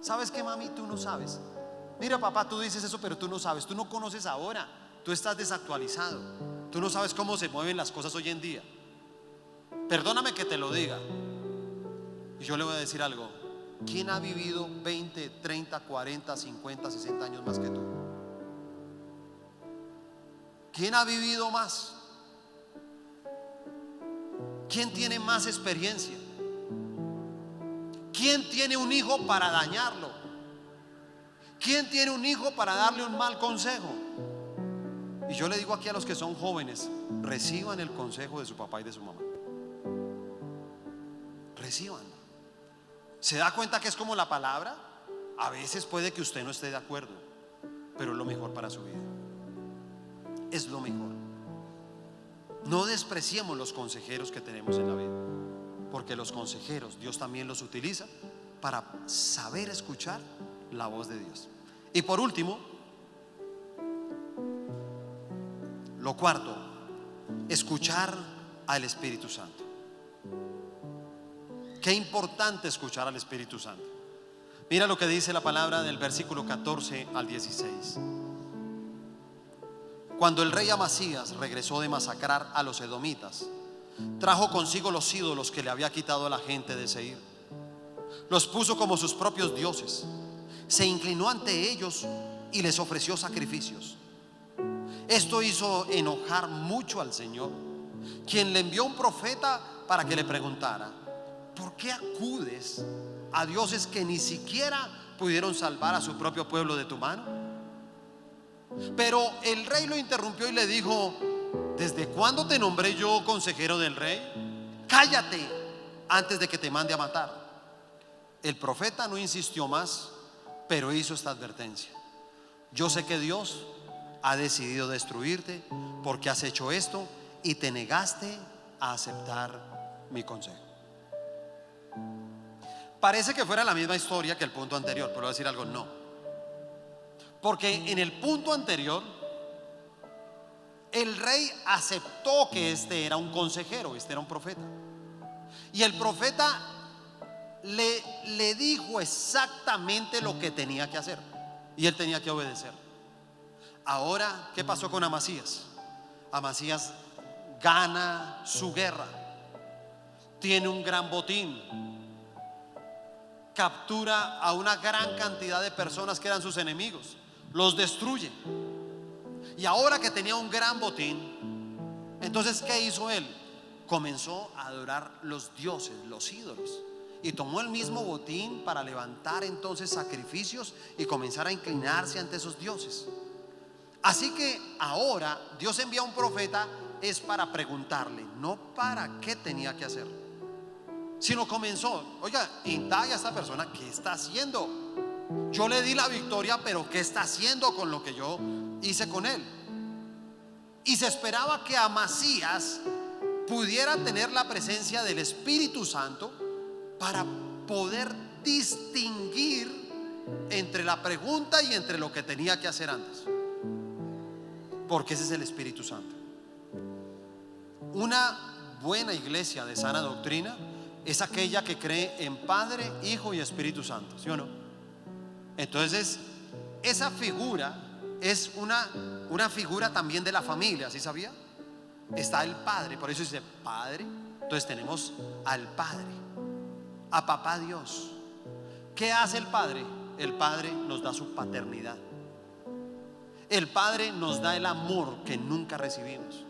¿Sabes qué, mami? Tú no sabes. Mira, papá, tú dices eso, pero tú no sabes, tú no conoces ahora, tú estás desactualizado, tú no sabes cómo se mueven las cosas hoy en día. Perdóname que te lo diga, y yo le voy a decir algo. ¿Quién ha vivido 20, 30, 40, 50, 60 años más que tú? ¿Quién ha vivido más? ¿Quién tiene más experiencia? ¿Quién tiene un hijo para dañarlo? ¿Quién tiene un hijo para darle un mal consejo? Y yo le digo aquí a los que son jóvenes, reciban el consejo de su papá y de su mamá. Reciban. ¿Se da cuenta que es como la palabra? A veces puede que usted no esté de acuerdo, pero es lo mejor para su vida. Es lo mejor. No despreciemos los consejeros que tenemos en la vida, porque los consejeros Dios también los utiliza para saber escuchar la voz de Dios. Y por último, lo cuarto, escuchar al Espíritu Santo. Qué importante escuchar al Espíritu Santo. Mira lo que dice la palabra del versículo 14 al 16. Cuando el rey Amasías regresó de masacrar a los edomitas, trajo consigo los ídolos que le había quitado a la gente de Seir. Los puso como sus propios dioses. Se inclinó ante ellos y les ofreció sacrificios. Esto hizo enojar mucho al Señor, quien le envió un profeta para que le preguntara: ¿por qué acudes a dioses que ni siquiera pudieron salvar a su propio pueblo de tu mano? Pero el rey lo interrumpió y le dijo: ¿desde cuándo te nombré yo consejero del rey? Cállate antes de que te mande a matar. El profeta no insistió más, pero hizo esta advertencia: yo sé que Dios ha decidido destruirte porque has hecho esto y te negaste a aceptar mi consejo. Parece que fuera la misma historia que el punto anterior, pero voy a decir algo: no. Porque en el punto anterior el rey aceptó que este era un consejero, este era un profeta, y el profeta le dijo exactamente lo que tenía que hacer, y él tenía que obedecer. Ahora, ¿qué pasó con Amasías? Amasías gana su guerra, tiene un gran botín, captura a una gran cantidad de personas que eran sus enemigos, los destruye. Y ahora que tenía un gran botín, entonces ¿qué hizo él? Comenzó a adorar los dioses, los ídolos, y tomó el mismo botín para levantar entonces sacrificios y comenzar a inclinarse ante esos dioses. Así que ahora Dios envía a un profeta es para preguntarle, no para qué tenía que hacer, sino comenzó: oiga, indague a esta persona, ¿qué está haciendo? Yo le di la victoria, pero ¿qué está haciendo con lo que yo hice con él? Y se esperaba que Amasías pudiera tener la presencia del Espíritu Santo para poder distinguir entre la pregunta y entre lo que tenía que hacer antes, porque ese es el Espíritu Santo. Una buena iglesia de sana doctrina es aquella que cree en Padre, Hijo y Espíritu Santo, ¿sí o no? Entonces esa figura es una figura también de la familia, ¿sí sabía? Está el Padre, por eso dice Padre. Entonces tenemos al Padre, a Papá Dios. ¿Qué hace el Padre? El Padre nos da su paternidad. El Padre nos da el amor que nunca recibimos.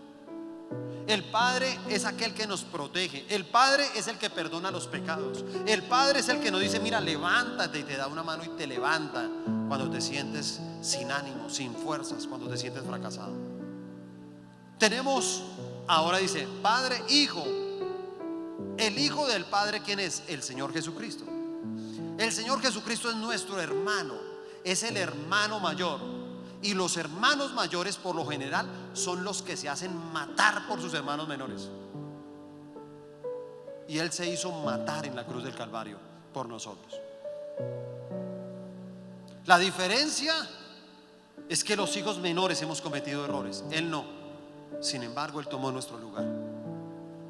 El Padre es aquel que nos protege. El Padre es el que perdona los pecados. El Padre es el que nos dice: mira, levántate, y te da una mano y te levanta cuando te sientes sin ánimo, sin fuerzas, cuando te sientes fracasado. Tenemos, ahora dice Padre, Hijo. El Hijo del Padre, ¿quién es? El Señor Jesucristo. El Señor Jesucristo es nuestro hermano, es el hermano mayor. Y los hermanos mayores por lo general son los que se hacen matar por sus hermanos menores. Y Él se hizo matar en la cruz del Calvario por nosotros. La diferencia es que los hijos menores hemos cometido errores, Él no. Sin embargo, Él tomó nuestro lugar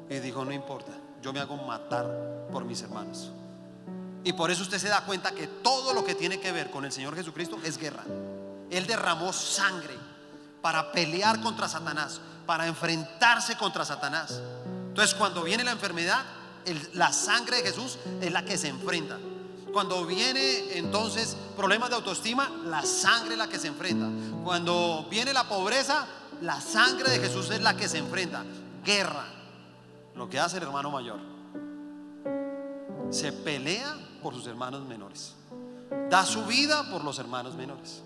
y dijo: no importa, yo me hago matar por mis hermanos. Y por eso usted se da cuenta que todo lo que tiene que ver con el Señor Jesucristo es guerra. Él derramó sangre para pelear contra Satanás, para enfrentarse contra Satanás. Entonces cuando viene la enfermedad, la sangre de Jesús es la que se enfrenta. Cuando viene entonces problemas de autoestima, la sangre es la que se enfrenta. Cuando viene la pobreza, la sangre de Jesús es la que se enfrenta. Guerra. Lo que hace el hermano mayor: se pelea por sus hermanos menores, da su vida por los hermanos menores.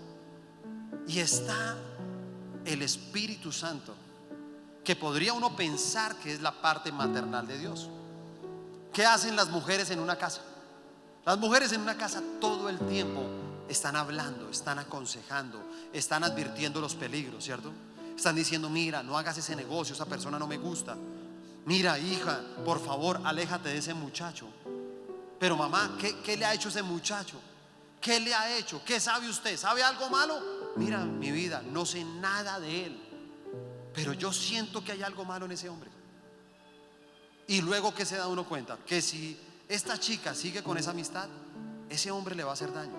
Y está el Espíritu Santo, que podría uno pensar que es la parte maternal de Dios. ¿Qué hacen las mujeres en una casa? Las mujeres en una casa todo el tiempo están hablando, están aconsejando, están advirtiendo los peligros, ¿cierto? Están diciendo: mira, no hagas ese negocio, esa persona no me gusta. Mira, hija, por favor, aléjate de ese muchacho. Pero mamá, ¿qué le ha hecho ese muchacho? ¿Qué le ha hecho? ¿Qué sabe usted? ¿Sabe algo malo? Mira, mi vida, no sé nada de él, pero yo siento que hay algo malo en ese hombre. Y luego, ¿qué se da uno cuenta? Que si esta chica sigue con esa amistad, ese hombre le va a hacer daño.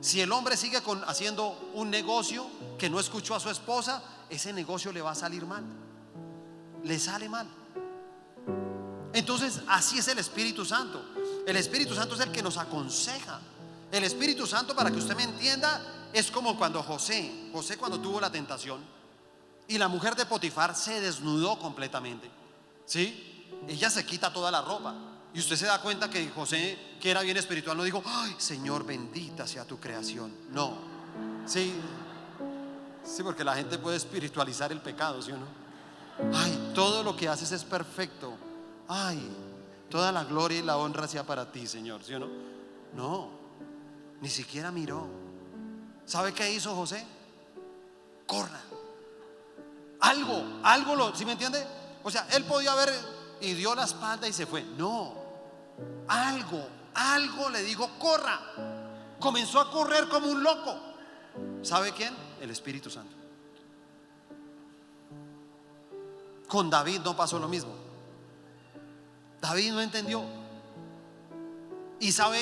Si el hombre sigue haciendo un negocio que no escuchó a su esposa, ese negocio le va a salir mal, le sale mal. Entonces, así es el Espíritu Santo. El Espíritu Santo es el que nos aconseja. El Espíritu Santo, para que usted me entienda, es como cuando José cuando tuvo la tentación y la mujer de Potifar se desnudó completamente, ¿sí? Ella se quita toda la ropa y usted se da cuenta que José, que era bien espiritual, no dijo: ay, Señor, bendita sea tu creación. No, sí, porque la gente puede espiritualizar el pecado, ¿sí o no? Ay, todo lo que haces es perfecto. Ay, toda la gloria y la honra sea para ti, Señor, ¿sí o no? No, ni siquiera miró. ¿Sabe qué hizo José? Corra. Algo ¿sí me entiende? O sea, él podía haber y dio la espalda y se fue. No, algo le dijo: corra. Comenzó a correr como un loco. ¿Sabe quién? El Espíritu Santo. Con David no pasó lo mismo. David no entendió. Y sabe,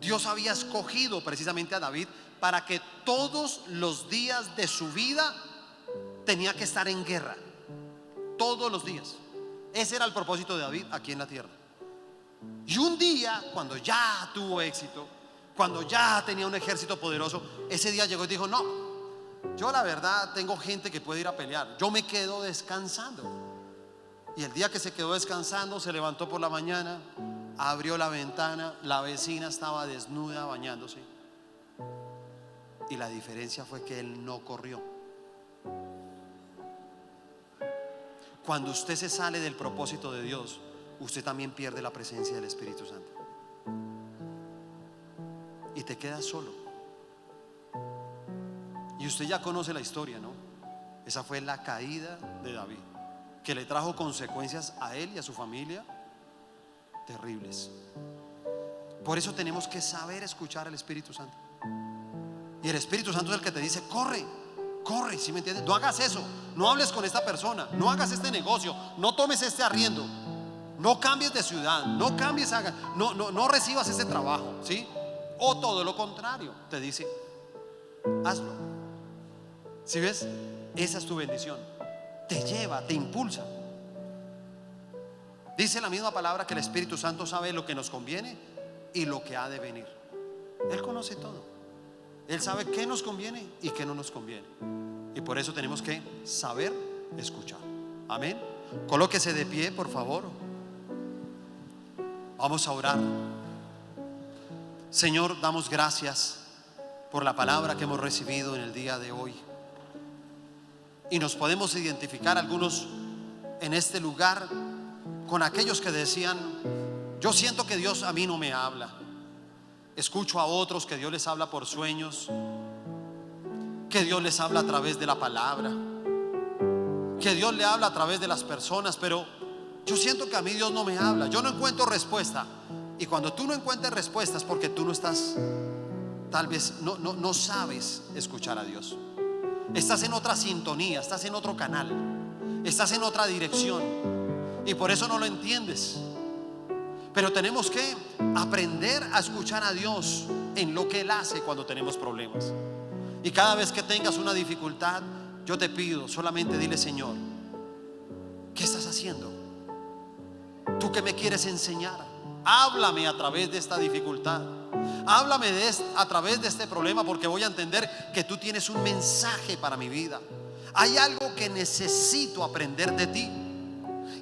Dios había escogido precisamente a David para que todos los días de su vida tenía que estar en guerra. Todos los días. Ese era el propósito de David aquí en la tierra. Y un día, cuando ya tuvo éxito, cuando ya tenía un ejército poderoso, ese día llegó y dijo: no, yo la verdad tengo gente que puede ir a pelear, yo me quedo descansando. Y el día que se quedó descansando, se levantó por la mañana, abrió la ventana, la vecina estaba desnuda bañándose. Y la diferencia fue que él no corrió. Cuando usted se sale del propósito de Dios, usted también pierde la presencia del Espíritu Santo y te quedas solo. Y usted ya conoce la historia, ¿no? Esa fue la caída de David, que le trajo consecuencias a él y a su familia terribles. Por eso tenemos que saber escuchar al Espíritu Santo. Y el Espíritu Santo es el que te dice: corre, corre, ¿sí me entiendes? No hagas eso, no hables con esta persona, no hagas este negocio, no tomes este arriendo, no cambies de ciudad, no cambies, no recibas ese trabajo, ¿sí? O todo lo contrario, te dice: hazlo. ¿Sí ves? Esa es tu bendición. Te lleva, te impulsa. Dice la misma palabra que el Espíritu Santo sabe lo que nos conviene y lo que ha de venir. Él conoce todo. Él sabe qué nos conviene y qué no nos conviene. Y por eso tenemos que saber escuchar. Amén. Colóquese de pie, por favor. Vamos a orar. Señor, damos gracias por la palabra que hemos recibido en el día de hoy. Y nos podemos identificar algunos en este lugar con aquellos que decían: yo siento que Dios a mí no me habla. Escucho a otros que Dios les habla por sueños, que Dios les habla a través de la palabra, que Dios le habla a través de las personas, pero yo siento que a mí Dios no me habla. Yo no encuentro respuesta. Y cuando tú no encuentres respuestas, porque tú no estás, tal vez no sabes escuchar a Dios. Estás en otra sintonía, estás en otro canal, estás en otra dirección y por eso no lo entiendes. Pero tenemos que aprender a escuchar a Dios en lo que Él hace cuando tenemos problemas. Y cada vez que tengas una dificultad, yo te pido, solamente dile: Señor, ¿qué estás haciendo? ¿Tú qué me quieres enseñar? Háblame a través de esta dificultad. Háblame a través de este problema, porque voy a entender que tú tienes un mensaje para mi vida. Hay algo que necesito aprender de ti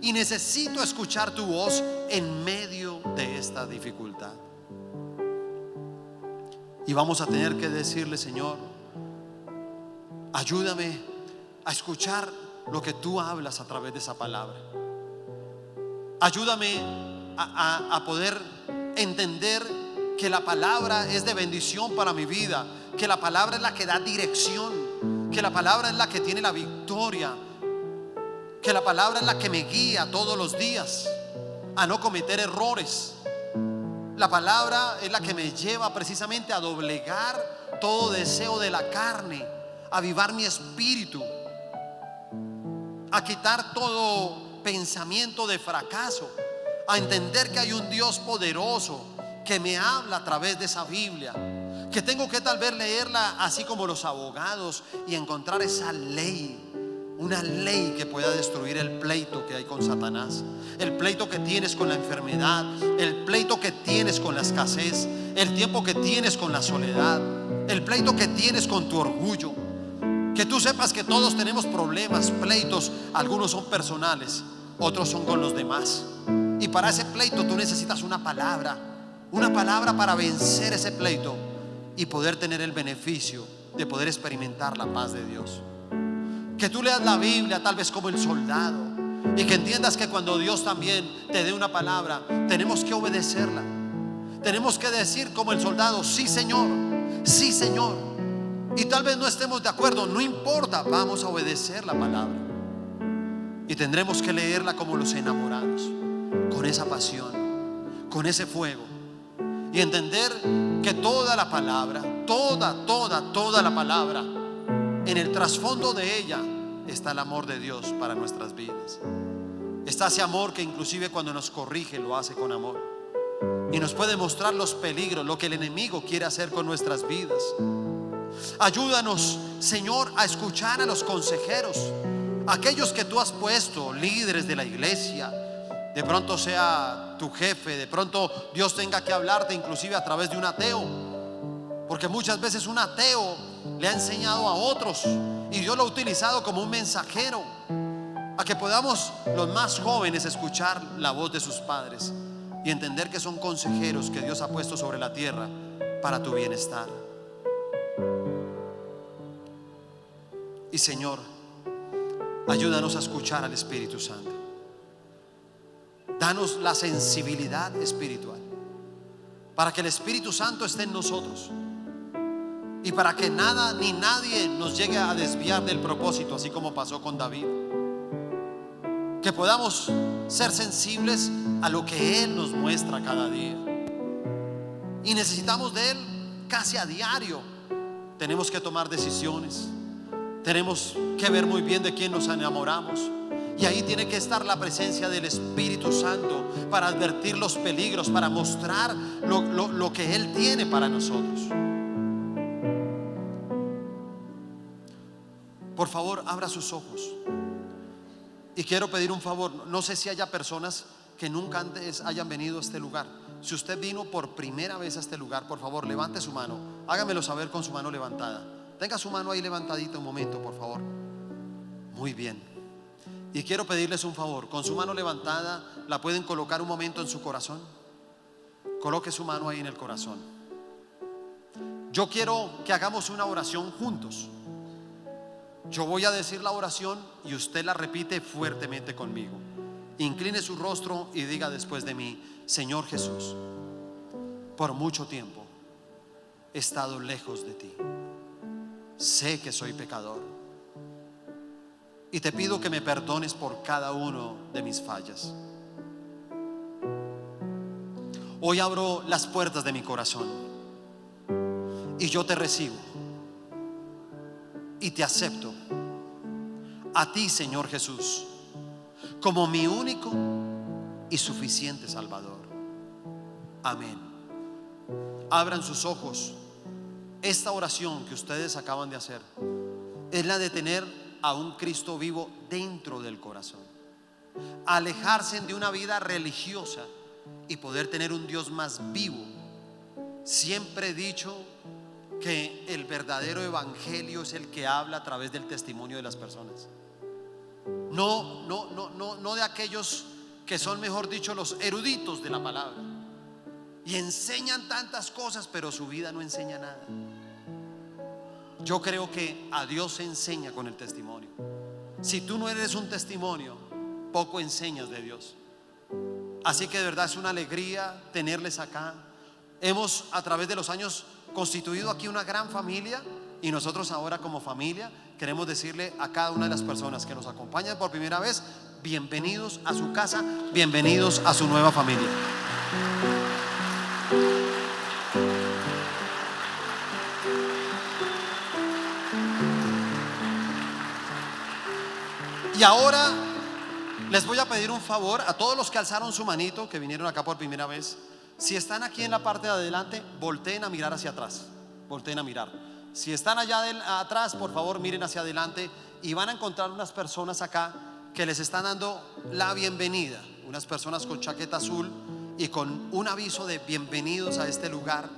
y necesito escuchar tu voz en medio de esta dificultad. Y vamos a tener que decirle: Señor, ayúdame a escuchar lo que tú hablas a través de esa palabra. Ayúdame a poder entender que la palabra es de bendición para mi vida, que la palabra es la que da dirección, que la palabra es la que tiene la victoria, que la palabra es la que me guía todos los días a no cometer errores. La palabra es la que me lleva precisamente a doblegar todo deseo de la carne, a avivar mi espíritu, a quitar todo pensamiento de fracaso, a entender que hay un Dios poderoso que me habla a través de esa Biblia, que tengo que tal vez leerla así como los abogados y encontrar esa ley, una ley que pueda destruir el pleito que hay con Satanás, el pleito que tienes con la enfermedad, el pleito que tienes con la escasez, el tiempo que tienes con la soledad, el pleito que tienes con tu orgullo. Que tú sepas que todos tenemos problemas, pleitos, algunos son personales, otros son con los demás. Y para ese pleito tú necesitas una palabra para vencer ese pleito y poder tener el beneficio de poder experimentar la paz de Dios. Que tú leas la Biblia tal vez como el soldado y que entiendas que cuando Dios también te dé una palabra, tenemos que obedecerla. Tenemos que decir como el soldado: sí, Señor, sí, Señor. Y tal vez no estemos de acuerdo, no importa, vamos a obedecer la palabra. Y tendremos que leerla como los enamorados, con esa pasión, con ese fuego, y entender que toda la palabra, toda la palabra, en el trasfondo de ella está el amor de Dios para nuestras vidas. Está ese amor que inclusive cuando nos corrige lo hace con amor y nos puede mostrar los peligros, lo que el enemigo quiere hacer con nuestras vidas. Ayúdanos, Señor, a escuchar a los consejeros, aquellos que tú has puesto, líderes de la iglesia. De pronto sea tu jefe, de pronto Dios tenga que hablarte inclusive a través de un ateo, porque muchas veces un ateo le ha enseñado a otros y Dios lo ha utilizado como un mensajero, a que podamos los más jóvenes escuchar la voz de sus padres y entender que son consejeros que Dios ha puesto sobre la tierra para tu bienestar. Y Señor, ayúdanos a escuchar al Espíritu Santo. Danos la sensibilidad espiritual para que el Espíritu Santo esté en nosotros y para que nada ni nadie nos llegue a desviar del propósito, así como pasó con David. Que podamos ser sensibles a lo que Él nos muestra cada día, y necesitamos de Él casi a diario. Tenemos que tomar decisiones, tenemos que ver muy bien de quién nos enamoramos, y ahí tiene que estar la presencia del Espíritu Santo para advertir los peligros, para mostrar lo que Él tiene para nosotros. Por favor, abra sus ojos. Y quiero pedir un favor. No sé si haya personas que nunca antes hayan venido a este lugar. Si usted vino por primera vez a este lugar, por favor, levante su mano. Hágamelo saber con su mano levantada. Tenga su mano ahí levantadita un momento, por favor. Muy bien. Y quiero pedirles un favor. Con su mano levantada, ¿la pueden colocar un momento en su corazón? Coloque su mano ahí en el corazón. Yo quiero que hagamos una oración juntos. Yo voy a decir la oración y usted la repite fuertemente conmigo. Incline su rostro y diga después de mí: Señor Jesús, por mucho tiempo he estado lejos de ti. Sé que soy pecador y te pido que me perdones por cada uno de mis fallas. Hoy abro las puertas de mi corazón y yo te recibo y te acepto a ti, Señor Jesús, como mi único y suficiente Salvador. Amén. Abran sus ojos. Esta oración que ustedes acaban de hacer es la de tener a un Cristo vivo dentro del corazón, alejarse de una vida religiosa y poder tener un Dios más vivo. Siempre he dicho que el verdadero evangelio es el que habla a través del testimonio de las personas. No de aquellos que son, mejor dicho, los eruditos de la palabra y enseñan tantas cosas, pero su vida no enseña nada. Yo creo que a Dios se enseña con el testimonio. Si tú no eres un testimonio, poco enseñas de Dios. Así que de verdad es una alegría tenerles acá. hemos a través de los años constituido aquí una gran familia, y nosotros ahora como familia queremos decirle a cada una de las personas que nos acompañan por primera vez: bienvenidos a su casa, bienvenidos a su nueva familia. Y ahora les voy a pedir un favor a todos los que alzaron su manito, que vinieron acá por primera vez. Si están aquí en la parte de adelante, volteen a mirar hacia atrás. Volteen a mirar. Si están allá atrás, por favor miren hacia adelante, y van a encontrar unas personas acá que les están dando la bienvenida. Unas personas con chaqueta azul y con un aviso de bienvenidos a este lugar.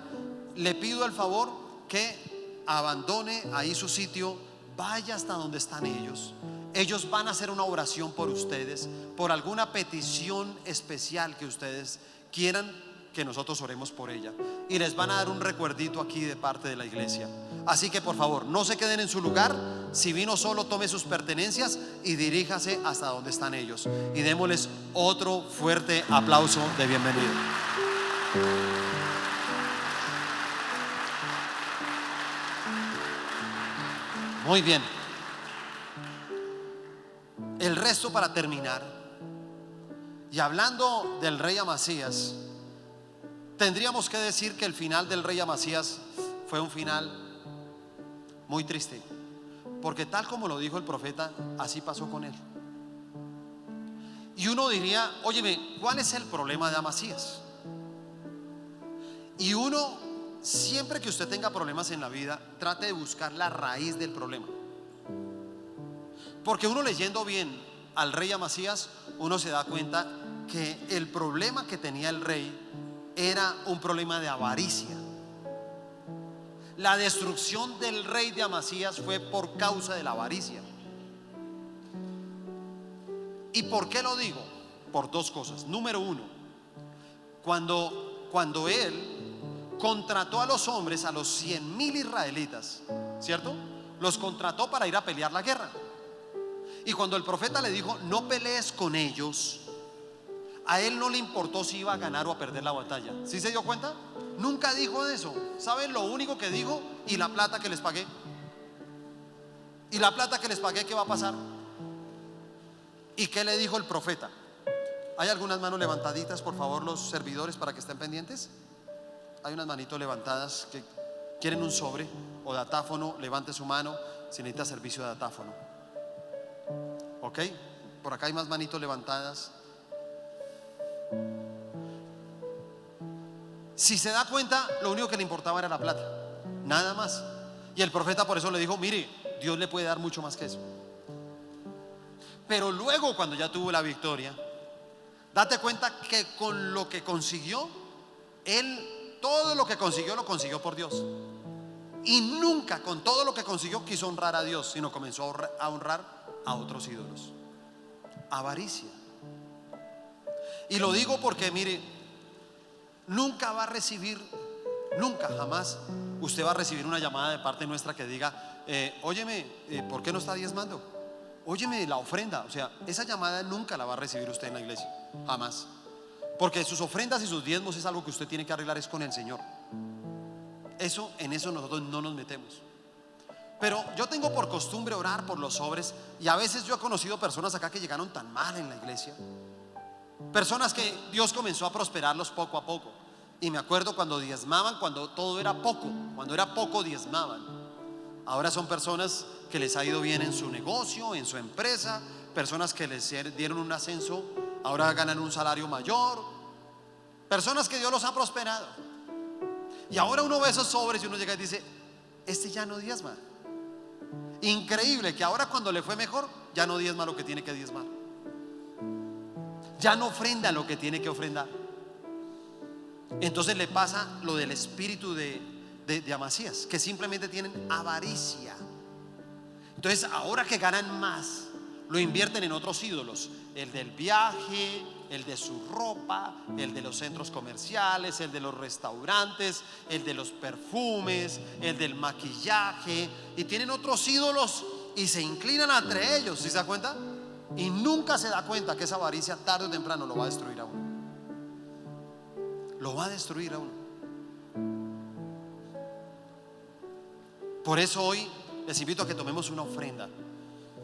Le pido el favor que abandone ahí su sitio, vaya hasta donde están ellos. Ellos van a hacer una oración por ustedes, por alguna petición especial que ustedes quieran que nosotros oremos por ella, y les van a dar un recuerdito aquí de parte de la iglesia. Así que por favor, no se queden en su lugar. Si vino solo, tome sus pertenencias y diríjase hasta donde están ellos, y démosles otro fuerte aplauso de bienvenida. Muy bien. El resto, para terminar, y hablando del rey Amasías, tendríamos que decir que el final del rey Amasías fue un final muy triste, porque tal como lo dijo el profeta, así pasó con él. Y uno diría: óyeme, ¿cuál es el problema de Amasías? Y uno, siempre que usted tenga problemas en la vida, trate de buscar la raíz del problema. Porque uno, leyendo bien al rey Amasías, uno se da cuenta que el problema que tenía el rey era un problema de avaricia. La destrucción del rey de Amasías fue por causa de la avaricia. ¿Y por qué lo digo? Por dos cosas. Número uno, cuando él contrató a los hombres, a los 100,000 israelitas, ¿cierto? Los contrató para ir a pelear la guerra. Y cuando el profeta le dijo: no pelees con ellos, a él no le importó si iba a ganar o a perder la batalla. ¿Sí se dio cuenta? Nunca dijo eso. ¿Saben lo único que dijo? ¿Y la plata que les pagué? ¿Y la plata que les pagué, qué va a pasar? ¿Y qué le dijo el profeta? ¿Hay algunas manos levantaditas, por favor, los servidores, para que estén pendientes? Hay unas manitos levantadas que quieren un sobre o datáfono. Levante su mano si necesita servicio de datáfono. Ok, por acá hay más manitos levantadas. Si se da cuenta, lo único que le importaba era la plata, nada más. Y el profeta por eso le dijo: mire, Dios le puede dar mucho más que eso. Pero luego, cuando ya tuvo la victoria, date cuenta que con lo que consiguió, él, todo lo que consiguió, lo consiguió por Dios. Y nunca con todo lo que consiguió quiso honrar a Dios, sino comenzó a honrar a otros ídolos. Avaricia. Y lo digo porque, mire, nunca va a recibir, nunca, jamás usted va a recibir una llamada de parte nuestra que diga: óyeme, ¿por qué no está diezmando? Óyeme, la ofrenda. O sea, esa llamada nunca la va a recibir usted en la iglesia, jamás. Porque sus ofrendas y sus diezmos es algo que usted tiene que arreglar es con el Señor. En eso nosotros no nos metemos. Pero yo tengo por costumbre orar por los sobres, y a veces yo he conocido personas acá que llegaron tan mal en la iglesia, personas que Dios comenzó a prosperarlos poco a poco. Y me acuerdo cuando diezmaban, cuando todo era poco, cuando era poco diezmaban. Ahora son personas que les ha ido bien en su negocio, en su empresa, personas que les dieron un ascenso, ahora ganan un salario mayor, personas que Dios los ha prosperado. Y ahora uno ve esos sobres y uno llega y dice: este ya no diezma. Increíble que ahora, cuando le fue mejor, ya no diezma lo que tiene que diezmar, ya no ofrenda lo que tiene que ofrendar. Entonces le pasa lo del espíritu de Amasías, que simplemente tienen avaricia. Entonces, ahora que ganan más, lo invierten en otros ídolos: el del viaje, el de su ropa, el de los centros comerciales, el de los restaurantes, el de los perfumes, el del maquillaje, y tienen otros ídolos y se inclinan entre ellos. ¿Sí se da cuenta? Y nunca se da cuenta que esa avaricia tarde o temprano lo va a destruir a uno. Lo va a destruir a uno. Por eso hoy les invito a que tomemos una ofrenda.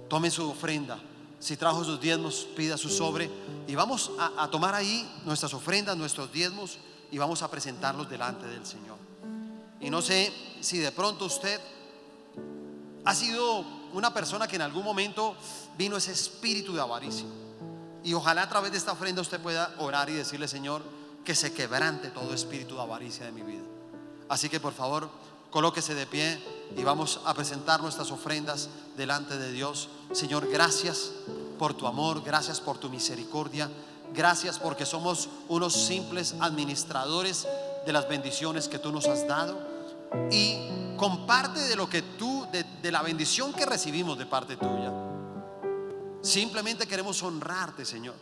Tome su ofrenda. Si trajo sus diezmos, pida su sobre y vamos a tomar ahí nuestras ofrendas, nuestros diezmos, y vamos a presentarlos delante del Señor. Y no sé si de pronto usted ha sido una persona que en algún momento vino ese espíritu de avaricia, y ojalá a través de esta ofrenda usted pueda orar y decirle: Señor, que se quebrante todo espíritu de avaricia de mi vida. Así que por favor, colóquese de pie y vamos a presentar nuestras ofrendas delante de Dios. Señor, gracias por tu amor, gracias por tu misericordia, gracias porque somos unos simples administradores de las bendiciones que tú nos has dado, y comparte de lo que tú, de la bendición que recibimos de parte tuya. Simplemente queremos honrarte, Señor,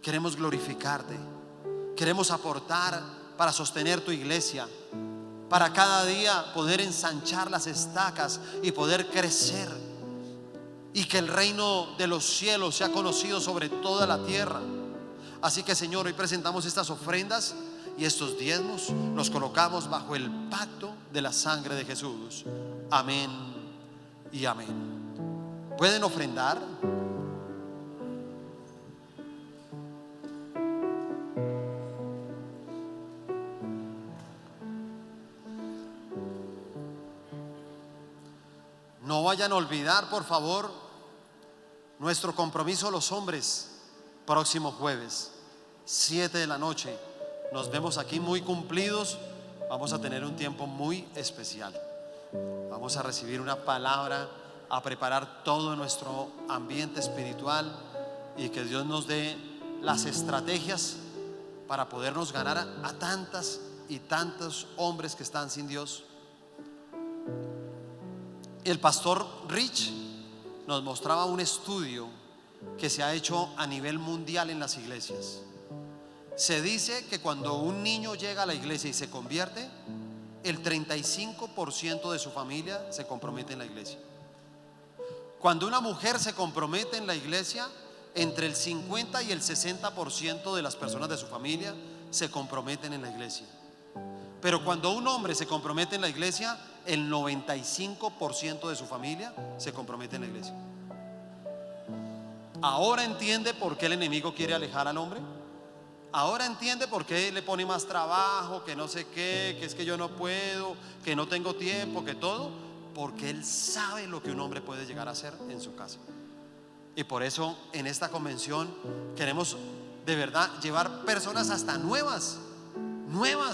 queremos glorificarte, queremos aportar para sostener tu iglesia, para cada día poder ensanchar las estacas y poder crecer, y que el reino de los cielos sea conocido sobre toda la tierra. Así que, Señor, hoy presentamos estas ofrendas y estos diezmos, los colocamos bajo el pacto de la sangre de Jesús. Amén y amén. ¿Pueden ofrendar? No vayan a olvidar, por favor, nuestro compromiso los hombres. Próximo jueves, 7 de la noche, nos vemos aquí muy cumplidos. Vamos a tener un tiempo muy especial. Vamos a recibir una palabra, a preparar todo nuestro ambiente espiritual, y que Dios nos dé las estrategias para podernos ganar a tantas y tantos hombres que están sin Dios. El pastor Rich nos mostraba un estudio que se ha hecho a nivel mundial en las iglesias. Se dice que cuando un niño llega a la iglesia y se convierte, el 35% de su familia se compromete en la iglesia. Cuando una mujer se compromete en la iglesia, entre el 50 y el 60% de las personas de su familia se comprometen en la iglesia. Pero cuando un hombre se compromete en la iglesia, el 95% de su familia se compromete en la iglesia. Ahora entiende por qué el enemigo quiere alejar al hombre. Ahora entiende por qué le pone más trabajo, que no sé qué, que es que yo no puedo, que no tengo tiempo, que todo, porque él sabe lo que un hombre puede llegar a hacer en su casa. Y por eso en esta convención queremos de verdad llevar personas hasta nuevas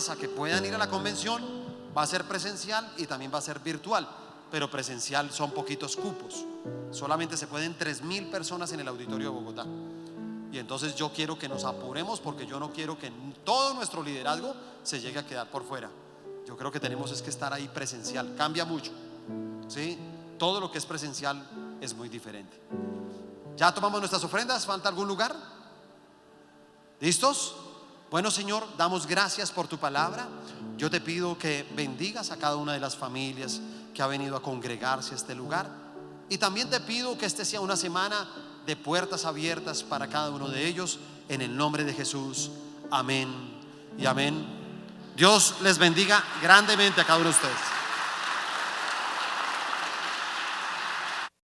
a que puedan ir a la convención. Va a ser presencial y también va a ser virtual, pero presencial son poquitos cupos. Solamente se pueden 3,000 personas en el auditorio de Bogotá. Y entonces yo quiero que nos apuremos, porque yo no quiero que todo nuestro liderazgo se llegue a quedar por fuera. Yo creo que tenemos es que estar ahí presencial. Cambia mucho, ¿sí? Todo lo que es presencial es muy diferente. ¿Ya tomamos nuestras ofrendas? ¿Falta algún lugar? ¿Listos? Bueno, Señor, damos gracias por tu palabra. Yo te pido que bendigas a cada una de las familias que ha venido a congregarse a este lugar, y también te pido que este sea una semana de puertas abiertas para cada uno de ellos, en el nombre de Jesús. Amén y amén. Dios les bendiga grandemente a cada uno de ustedes.